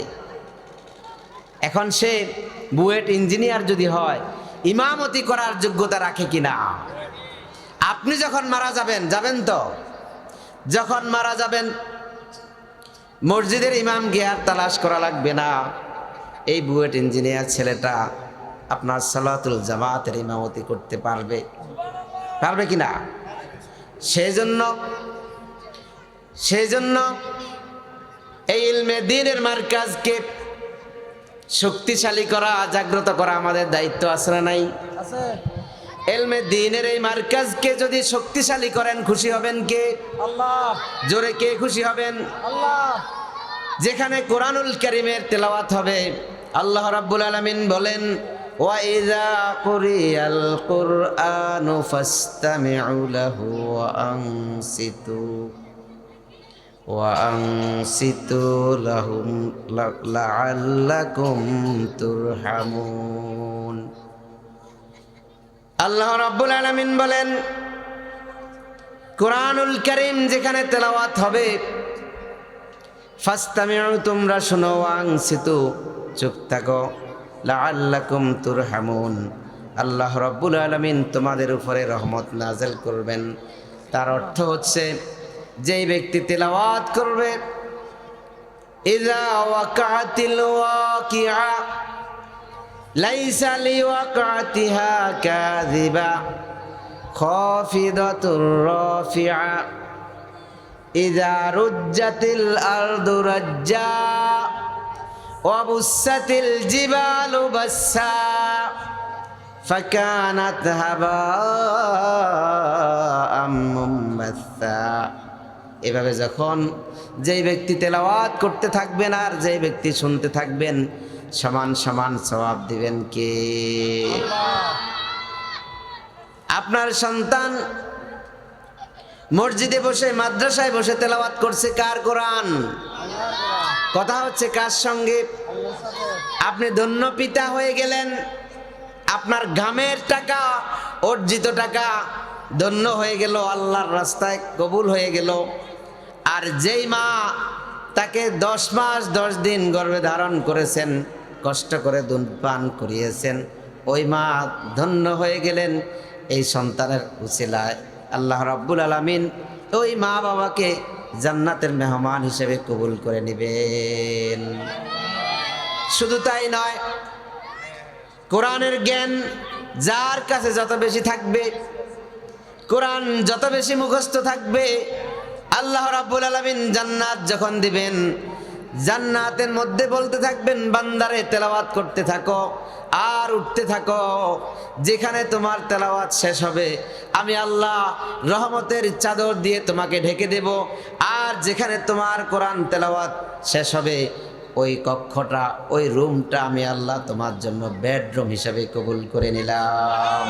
এখন সে বুয়েট ইঞ্জিনিয়ার যদি হয়, ইমামতি করার যোগ্যতা রাখে কিনা? আপনি যখন মারা যাবেন, যাবেন তো, যখন মারা যাবেন, মসজিদের ইমাম গিয়ে আর তালাশ করা লাগবে না। এই বুয়েট ইঞ্জিনিয়ার ছেলেটা আপনার সালাতুল জামাতের ইমামতি করতে পারবে, পারবে কিনা? সেই জন্য এই ইলমে দ্বীনের মার্কাজকে শক্তিশালী করা, জাগ্রত করা আমাদের দায়িত্ব আছে না নাই? ইলমে দ্বীনের এই মার্কাজকে যদি শক্তিশালী করেন, খুশি হবেন কে? আল্লাহ। জোরে কে খুশি হবেন? আল্লাহ। যেখানে কোরআনুল কারীমের তেলাওয়াত হবে, আল্লাহ রাব্বুল আলামিন বলেন, ওয়া ইযা কুরিয়াল কুরআনু ফাসতামিউ লাহু ওয়া আনসিতু লাহুম লাআল্লাকুম তুরহামুন। আল্লাহ রাব্বুল আলামিন বলেন, কোরআনুল কারীম যেখানে তেলাওয়াত হবে, ফাসতামিউ, তোমরা শোনো, ওয়া আনসিতু, চুপ থাকো, লাআল্লাকুম তুরহামুন, আল্লাহ রাব্বুল আলামিন তোমাদের উপরে রহমত নাযিল করবেন। তার অর্থ হচ্ছে, যেই ব্যক্তি তেলাওয়াত করবে, ইযা ওয়াকাতিল ওয়াকিআ লাইসা লিওয়াকাতিহা কাযিবা খাফিদাতুর রাফিআ ইযা রুজ্জাতিল আরদু রাজ্জা ওয়া বুসাতিল জিবালু বাসসা ফাকানাত হাবাআম মুমবাসসা। এভাবে যখন যেই ব্যক্তি তেলাওয়াত করতে থাকবেন আর যেই ব্যক্তি শুনতে থাকবেন, সমান সমান সওয়াব দিবেন কে? আপনার সন্তান মসজিদে বসে, মাদ্রাসায় বসে তেলাওয়াত করছে কার কোরআন? কথা হচ্ছে কার সঙ্গে? আপনি ধন্য পিতা হয়ে গেলেন, আপনার ঘামের টাকা, অর্জিত টাকা ধন্য হয়ে গেল, আল্লাহর রাস্তায় কবুল হয়ে গেল। আর যেই মা তাকে 10 মাস 10 দিন গর্ভে ধারণ করেছেন, কষ্ট করে দুধ পান করিয়েছেন, ওই মা ধন্য হয়ে গেলেন এই সন্তানের উসিলায়। আল্লাহ রাব্বুল আলামিন ওই মা বাবাকে জান্নাতের মেহমান হিসেবে কবুল করে নেবেন। শুধু তাই নয়, কোরআনের জ্ঞান যার কাছে যত বেশি থাকবে, কোরআন যত বেশি মুখস্থ থাকবে, আল্লাহ রাব্বুল আলামিন জান্নাত যখন দিবেন, জান্নাতের মধ্যে বলতে থাকবেন, বান্দারে তেলাওয়াত করতে থাকো আর উঠতে থাকো। যেখানে তোমার তেলাওয়াত শেষ হবে আমি আল্লাহ রহমতের চাদর দিয়ে তোমাকে ঢেকে দেব, আর যেখানে তোমার কোরআন তেলাওয়াত শেষ হবে ওই কক্ষটা, ওই রুমটা আমি আল্লাহ তোমার জন্য বেডরুম হিসাবে কবুল করে নিলাম।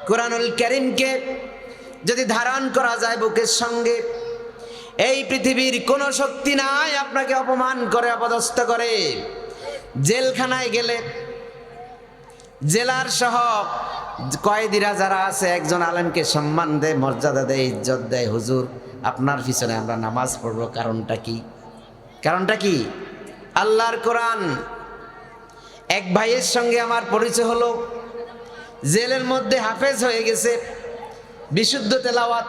কোরআনুল কারীমকে যদি ধারণ করা যায় বুকের সঙ্গে, এই পৃথিবীর কোনো শক্তি নাই আপনাকে অপমান করে, অপদস্থ করে। জেলখানায় গেলে জেলার সহ কয়েদিরা যারা আছে একজন আলেমকে সম্মান দেয়, মর্যাদা দেয়, ইজ্জত দেয়। হুজুর আপনার পিছনে আমরা নামাজ পড়বো, কারণটা কি? কারণটা কি? আল্লাহর কোরআন। এক ভাইয়ের সঙ্গে আমার পরিচয় হলো, জেলের মধ্যে হাফেজ হয়ে গেছে, বিশুদ্ধ তেলাওয়াত,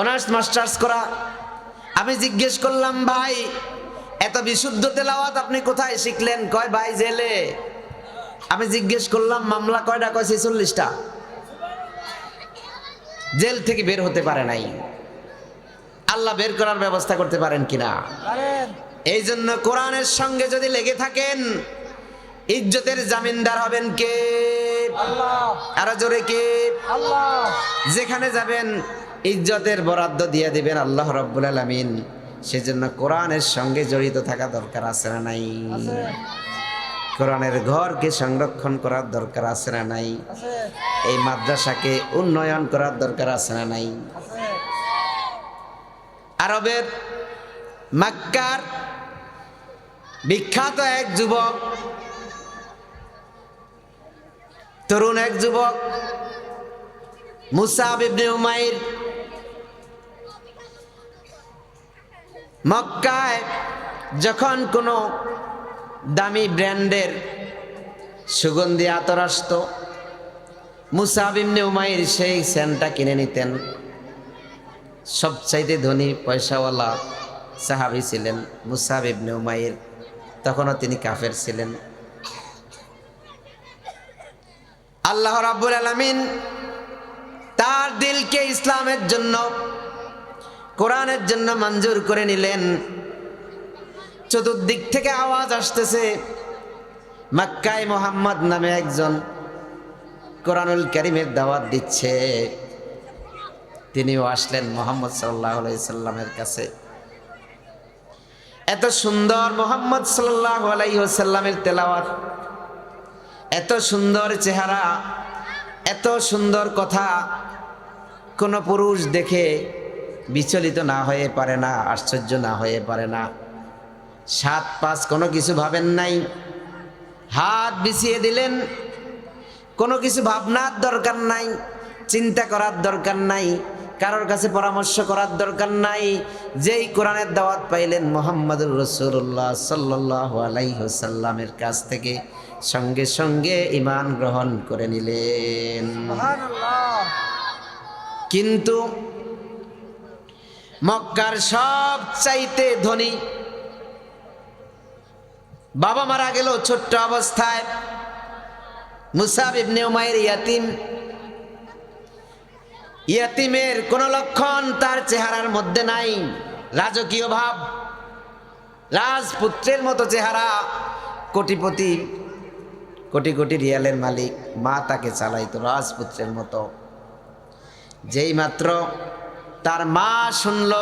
অনার্স মাস্টার্স করা। আমি জিজ্ঞেস করলাম, ভাই এত বিশুদ্ধ তেলাওয়াত আপনি কোথায় শিখলেন? কয় ভাই জেলে। আমি জিজ্ঞেস করলাম, মামলা কয়টা? কয় 46টা। জেল থেকে বের হতে পারে নাই। আল্লাহ বের করার ব্যবস্থা করতে পারেন কিনা? এই জন্য কোরআনের সঙ্গে যদি লেগে থাকেন, ইজ্জতের জামিনদার হবেন কে? আল্লাহ। আরো জোরে কে? আল্লাহ। যেখানে যাবেন ইজ্জতের বরাদ্দ দিয়ে দিবেন আল্লাহ রাব্বুল আলামিন। সেজন্য কোরআনের সঙ্গে জড়িত থাকা দরকার আছে না নাই? কোরআনের ঘরকে সংরক্ষণ করার দরকার আছে না নাই? এই মাদ্রাসাকে উন্নয়ন করার দরকার আছে না নাই? আরবের মক্কার বিখ্যাত এক যুবক, তরুণ এক যুবক, মুসাব ইবনে উমাইর, মক্কায় যখন কোনো দামি ব্র্যান্ডের সুগন্ধি আতর আসতো, মুসাব ইবনে উমাইর সেই সেন্টটা কিনে নিতেন। সবচাইতে ধনী পয়সাওয়ালা সাহাবী ছিলেন মুসাব ইবনে উমাইর। তখনও তিনি কাফের ছিলেন। আল্লাহ রাব্বুল আলামিন তার দিলকে ইসলামের জন্য, কোরআনের জন্য মঞ্জুর করে নিলেন। চতুর্দিক থেকে আওয়াজ আসতেছে, মক্কায় মুহাম্মদ নামে একজন কোরআনুল কারীমের দাওয়াত দিচ্ছে। তিনিও আসলেন মুহাম্মদ সাল্লাল্লাহু আলাইহি সাল্লামের কাছে। এত সুন্দর মুহাম্মদ সাল্লাল্লাহু আলাইহি সাল্লামের তেলাওয়াত, এত সুন্দর চেহারা, এত সুন্দর কথা, কোন পুরুষ দেখে বিচলিত না হয়ে পারে না, আশ্চর্য না হয়ে পারে না। 7-5 কোনো কিছু ভাবেন নাই, হাত বিছিয়ে দিলেন। কোনো কিছু ভাবনার দরকার নাই, চিন্তা করার দরকার নাই, কারোর কাছে পরামর্শ করার দরকার নাই। যেই কোরআনের দাওয়াত পাইলেন মুহাম্মদুর রাসূলুল্লাহ সাল্লাল্লাহু আলাইহি ওয়াসাল্লামের কাছ থেকে, সঙ্গে সঙ্গে ঈমান গ্রহণ করে নিলেন। সুবহানাল্লাহ। কিন্তু মক্কার সবচাইতে ধনী, বাবা মারা গেল ছোট্ট অবস্থায়, মুসাব ইবনে উমাইর ইয়াতিম। ইয়াতিমের কোন লক্ষণ তার চেহারার মধ্যে নাই। রাজকীয় ভাব, রাজপুত্রের মতো চেহারা, কোটিপতি, কোটি কোটি রিয়ালের মালিক, মা তাকে চালাইতো রাজপুত্রের মতো। যেই মাত্র তার মা শুনল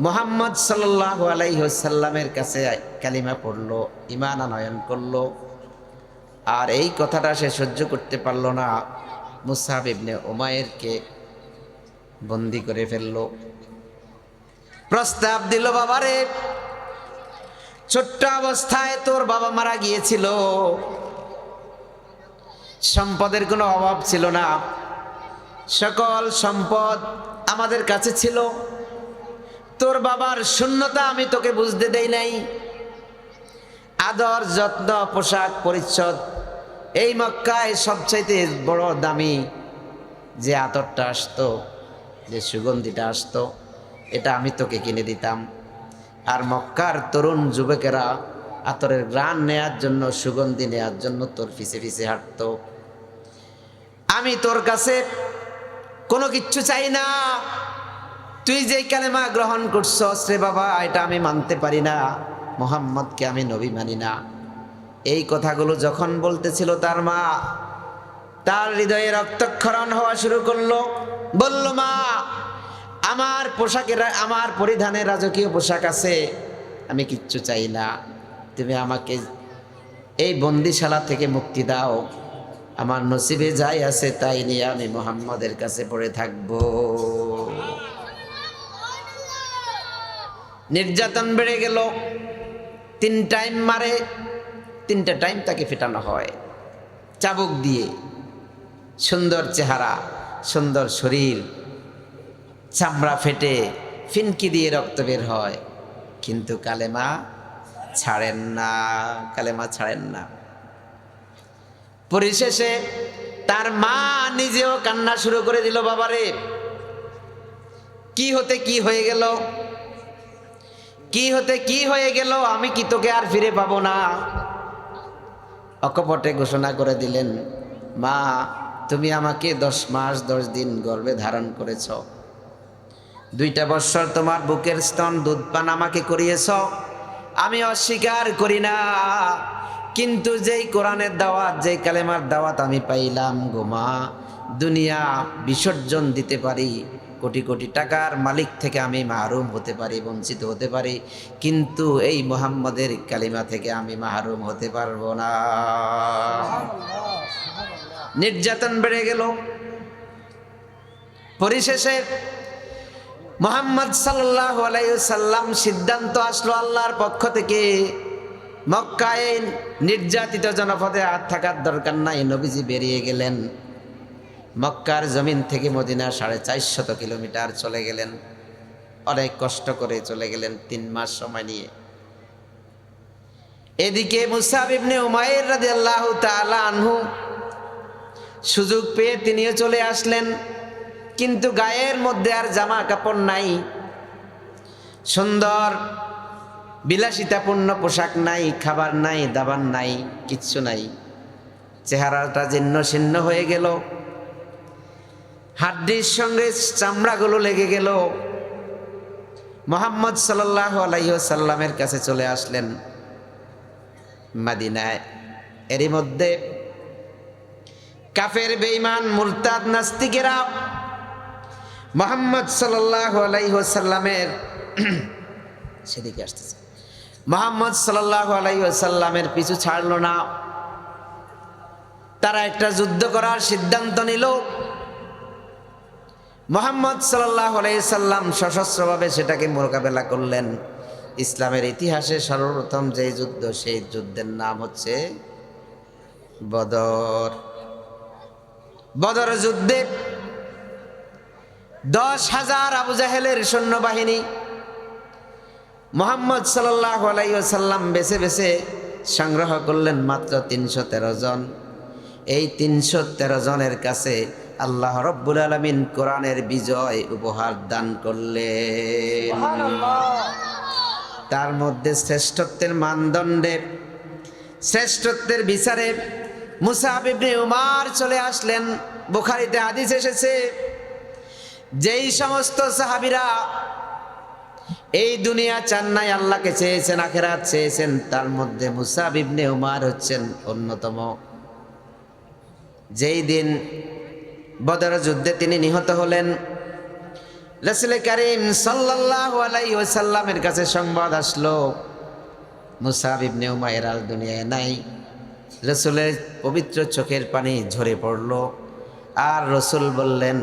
মুহাম্মদ সাল্লাল্লাহু আলাইহি ওয়াসাল্লামের কাছে কালিমা পড়লো, ঈমান আনয়ন করলো, আর এই কথাটা সে সহ্য করতে পারল না। মুসাব ইবনে উমাইরকে বন্দি করে ফেললো। প্রস্তাব দিল, বাবারে ছোট্ট অবস্থায় তোর বাবা মারা গিয়েছিল, সম্পদের কোনো অভাব ছিল না, সকল সম্পদ আমাদের কাছে ছিল। তোর বাবার শূন্যতা আমি তোকে বুঝতে দেই নাই। আদর যত্ন, পোশাক পরিচ্ছদ, এই মক্কায় সবচাইতে বড় দামি যে আতরটা আসতো, যে সুগন্ধিটা আসতো এটা আমি তোকে কিনে দিতাম, আর মক্কার তরুণ যুবকেরা আতরের ঘ্রাণ নেয়ার জন্য, সুগন্ধি নেয়ার জন্য তোর পিছে পিছে হাঁটতো। আমি তোর কাছে কোনো কিচ্ছু চাই না, তুই যে কালেমা গ্রহণ করছস রে বাবা, এটা আমি মানতে পারি না, মুহাম্মদকে আমি নবী মানি না। এই কথাগুলো যখন বলতেছিল তার মা, তার হৃদয়ে রক্তক্ষরণ হওয়া শুরু করলো। বলল, মা, আমার পোশাকের, আমার পরিধানের রাজকীয় পোশাক আছে, আমি কিচ্ছু চাই না, তুমি আমাকে এই বন্দিশালা থেকে মুক্তি দাও, আমার নসিবে যাই আছে তাই নিয়ে আমি মুহাম্মদের কাছে পড়ে থাকবো। নির্যাতন বেড়ে গেল, 3 টাইম মারে, 3টা টাইম তাকে ফেটানো হয় চাবুক দিয়ে। সুন্দর চেহারা, সুন্দর শরীর, চামড়া ফেটে ফিনকি দিয়ে রক্ত বের হয়, কিন্তু কালেমা ছাড়েন না, কালেমা ছাড়েন না। পরিশেষে তার মা নিজেও কান্না শুরু করে দিল, বাবারে কি হতে কি হয়ে গেল, কি হতে কি হয়ে গেল, আমি কি তোকে আর ফিরে পাবো না। অকপটে ঘোষণা করে দিলেন, মা, তুমি আমাকে 10 মাস 10 দিন গর্ভে ধারণ করেছ, 2টা বৎসর তোমার বুকের স্তন দুধ পান আমাকে করিয়েছ, আমি অস্বীকার করি না, কিন্তু যেই কোরআনের দাওয়াত, যেই কালেমার দাওয়াত আমি পাইলাম গো মা, দুনিয়া বিসর্জন দিতে পারি, কোটি কোটি টাকার মালিক থেকে আমি মাহরুম হতে পারি, বঞ্চিত হতে পারি, কিন্তু এই মুহাম্মদের কালিমা থেকে আমি মাহরুম হতে পারবো না। নির্যাতন বেড়ে গেল। পরিশেষে মুহাম্মদ সাল্লাল্লাহু আলাইহি ওয়াসাল্লাম সিদ্ধান্ত আসলো আল্লাহর পক্ষ থেকে, মক্কায় নির্যাতিত জনপদে আর থাকার দরকার নাই, নবীজি বেরিয়ে গেলেন। মক্কার জমিন থেকে মদিনা 450 কিলোমিটার চলে গেলেন, অনেক কষ্ট করে চলে গেলেন, 3 মাস সময় নিয়ে। এদিকে মুসআব ইবনে উমাইর রাদিয়াল্লাহু তাআলা আনহু সুযোগ পেয়ে তিনিও চলে আসলেন, কিন্তু গায়ের মধ্যে আর জামা কাপড় নাই, সুন্দর বিলাসিতাপূর্ণ পোশাক নাই, খাবার নাই, দাবার নাই, কিচ্ছু নাই। চেহারাটা জীর্ণ শীর্ণ হয়ে গেল, হাড্ডির সঙ্গে চামড়াগুলো লেগে গেল। মুহাম্মদ সাল্লাল্লাহু আলাইহি ওয়াসাল্লামের কাছে চলে আসলেন মদিনায়। এরই মধ্যে কাফের, বেঈমান, মুরতাদ, নাস্তিকেরা মুহাম্মদ সাল্লাল্লাহু আলাইহি ওয়াসাল্লামের সেদিকে আসতেছে, মুহাম্মদ সাল্লাল্লাহু আলাইহি ওয়াসাল্লামের পিছু ছাড়লো না। তারা একটা যুদ্ধ করার সিদ্ধান্ত নিল। মুহাম্মদ সাল্লাল্লাহু আলাইহি সাল্লাম সশস্ত্রভাবে সেটাকে মোকাবেলা করলেন। ইসলামের ইতিহাসে সর্বপ্রথম যে যুদ্ধ, সেই যুদ্ধের নাম হচ্ছে বদর। বদর যুদ্ধে 10,000 আবু জাহেলের সৈন্যবাহিনী মুহাম্মদ সাল্লাল্লাহু আলাইহি ওয়াসাল্লাম বেছে বেছে সংগ্রহ করলেন মাত্র 313 জন। এই 313 জনের কাছে আল্লাহ রব্বুল আলামিন কোরআনের বিজয় উপহার দান করলেন। তার মধ্যে শ্রেষ্ঠত্বের মানদণ্ডে, শ্রেষ্ঠত্বের বিচারে মুসআব ইবনে উমার চলে আসলেন। বুখারীতে হাদিস এসেছে, যেই সমস্ত সাহাবীরা এই দুনিয়া চান নাই, আল্লাহকে চেয়েছেন, আখিরাত চেয়েছেন, তার মধ্যে মুসআব ইবনে উমার হচ্ছেন অন্যতম। যেই দিন বদর যুদ্ধে তিনি নিহত হলেন, রাসূল কারীম সাল্লাল্লাহু আলাইহি ওয়াসাল্লামের কাছে সংবাদ আসলো মুসআব ইবনে উমাইর আর দুনিয়ায় নাই। রাসূলের পবিত্র চোখের পানি ঝরে পড়ল, আর রাসূল বললেন,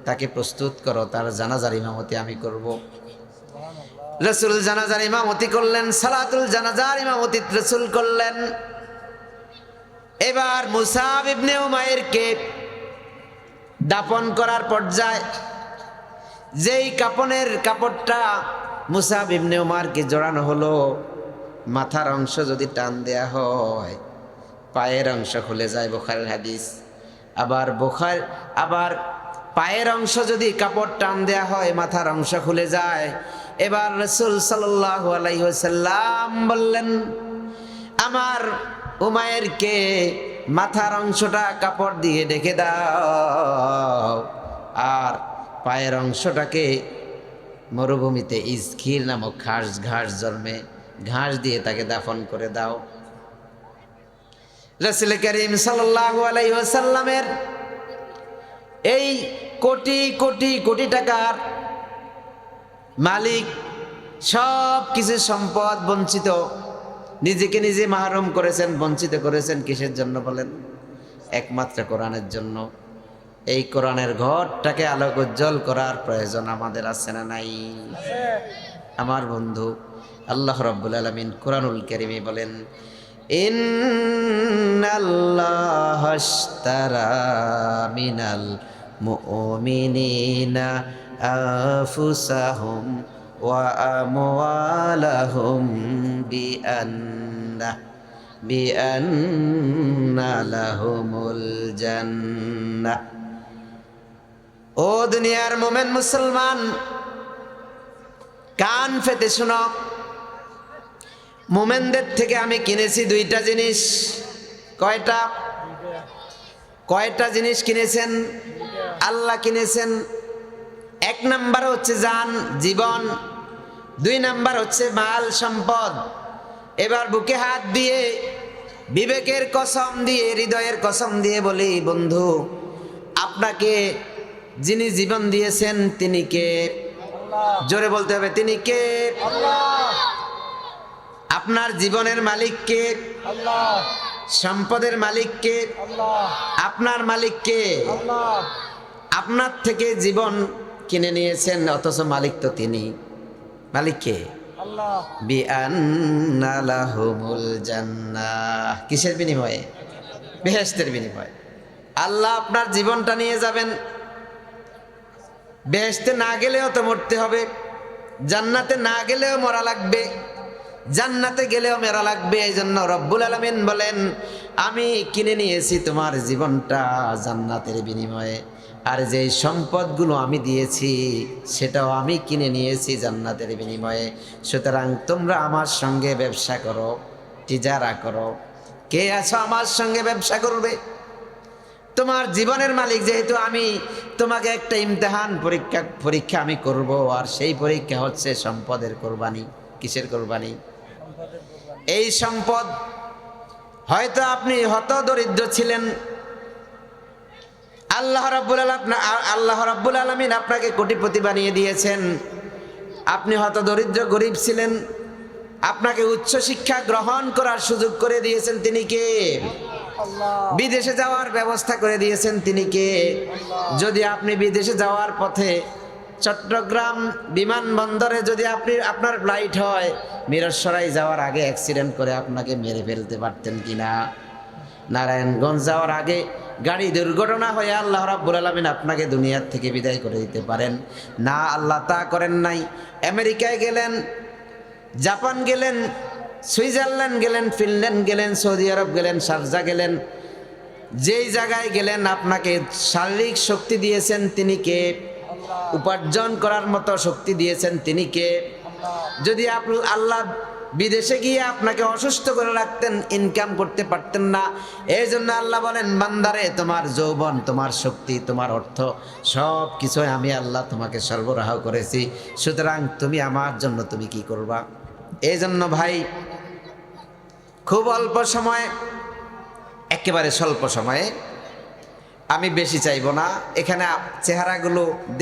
তাকে প্রস্তুত করো, তার জানাজার ইমামতি আমি করব। রাসূল জানাজার ইমামতি করলেন, সালাতুল জানাজার ইমামতি রাসূল করলেন। এবার মুসআব ইবনে উমাইরকে দাফন করার পর্যায়ে, যেই কাপনের কাপড়টা মুসআব ইবনে উমারকে জড়ানো হলো, মাথার অংশ যদি টান দেয়া হয় পায়ের অংশ খুলে যায়, বুখারীর হাদিস। আবার পায়ের অংশ যদি কাপড় টান দেয়া হয় মাথার অংশ খুলে যায়। এবার রাসূল সাল্লাল্লাহু আলাইহি ওয়াসাল্লাম বললেন, আমার উমাইরকে মাথার অংশটা কাপড় দিয়ে ঢেকে দাও, আর পায়ের অংশটাকে মরুভূমিতে ইসখির নামক ঘাস জন্মে ঘাস দিয়ে তাকে দাফন করে দাও। রাসূল করিম সাল্লাল্লাহু আলাইহি ওয়াসাল্লামের এই কোটি কোটি কোটি টাকার মালিক, সব কিছু সম্পদ বঞ্চিত, নিজেকে নিজে মাহরুম করেছেন, বঞ্চিত করেছেন। কিসের জন্য বলেন? একমাত্র কোরআনের জন্য। এই কোরআনের ঘরটাকে আলোক উজ্জ্বল করার প্রয়োজন আমাদের আছে না নাই? আমার বন্ধু, আল্লাহ রাব্বুল আলামিন কোরআনুল কারীমে বলেন, ইন্নাল্লাহা আশতারা মিনাল মুমিনিনা আনফুসাহুম ওয়া আমওয়ালাহুম বিআন্না লাহুমুল জান্নাহ। ও দুনিয়ার মোমেন মুসলমান, কান পেতে শোনো। মোমেনদের থেকে আমি কিনেছি দুইটা জিনিস। কয়টা? কয়টা জিনিস কিনেছেন? আল্লাহ কিনেছেন। এক নাম্বার হচ্ছে জান, জীবন। দুই নাম্বার হচ্ছে মাল, সম্পদ। এবার বুকে হাত দিয়ে, বিবেকের কসম দিয়ে, হৃদয়ের কসম দিয়ে বলি, বন্ধু, আপনাকে যিনি জীবন দিয়েছেন তিনি কে? জোরে বলতে হবে, তিনি কে? আপনার জীবনের মালিক কে? সম্পদের মালিক কে? আপনার মালিক কে? আপনার থেকে জীবন কিনে নিয়েছেন, অথচ মালিক তো তিনি। মালিক কে? বিআন্না লাহুমুল জান্নাহ। কিসের বিনিময়ে? বেহেশতের বিনিময়ে। আল্লাহ আপনার জীবনটা নিয়ে যাবেন। বেহেশতে না গেলেও তো মরতে হবে, জান্নাতে না গেলেও মরা লাগবে, জান্নাতে গেলেও মেরা লাগবে। এই জন্য রব্বুল আলামিন বলেন, আমি কিনে নিয়েছি তোমার জীবনটা জান্নাতের বিনিময়ে, আর যে সম্পদগুলো আমি দিয়েছি সেটাও আমি কিনে নিয়েছি জান্নাতের বিনিময়ে। সুতরাং তোমরা আমার সঙ্গে ব্যবসা করো, তিজারা করো। কে আছো আমার সঙ্গে ব্যবসা করবে? তোমার জীবনের মালিক যেহেতু আমি, তোমাকে একটা ইমতিহান, পরীক্ষা আমি করব, আর সেই পরীক্ষা হচ্ছে সম্পদের কোরবানি। কিসের কোরবানি? এই সম্পদ, হয়তো আপনি হত দরিদ্র ছিলেন, আল্লাহ রাব্বুল আলামিন আপনাকে কোটিপতি বানিয়ে দিয়েছেন। আপনি হত দরিদ্র গরিব ছিলেন, আপনাকে উচ্চ শিক্ষা গ্রহণ করার সুযোগ করে দিয়েছেন তিনি কে? বিদেশে যাওয়ার ব্যবস্থা করে দিয়েছেন তিনি কে? যদি আপনি বিদেশে যাওয়ার পথে চট্টগ্রাম বিমানবন্দরে যদি আপনার ফ্লাইট হয়, মিরসরাই যাওয়ার আগে অ্যাক্সিডেন্ট করে আপনাকে মেরে ফেলতে পারতেন কিনা? নারায়ণগঞ্জ যাওয়ার আগে গাড়ি দুর্ঘটনা হয়ে আল্লাহ রাব্বুল আলামিন আপনাকে দুনিয়ার থেকে বিদায় করে দিতে পারেন না। আল্লাহ তা করেন নাই। আমেরিকায় গেলেন, জাপান গেলেন, সুইজারল্যান্ড গেলেন, ফিনল্যান্ড গেলেন, সৌদি আরব গেলেন, শারজা গেলেন, যেই জায়গায় গেলেন আপনাকে শারীরিক শক্তি দিয়েছেন তিনি কে? উপার্জন করার মতো শক্তি দিয়েছেন তিনি কে? যদি আল্লাহ বিদেশে গিয়ে আপনাকে অসুস্থ করে রাখতেন, ইনকাম করতে পারতেন না। এই জন্য আল্লাহ বলেন, বান্দারে, তোমার যৌবন, তোমার শক্তি, তোমার অর্থ, সব কিছু আমি আল্লাহ তোমাকে সরবরাহ করেছি। সুতরাং তুমি আমার জন্য তুমি কি করবা? এই জন্য ভাই, খুব অল্প সময়, একেবারে স্বল্প সময়ে, আমি বেশি চাইবো না, এখানে চেহারাগুলো দেখে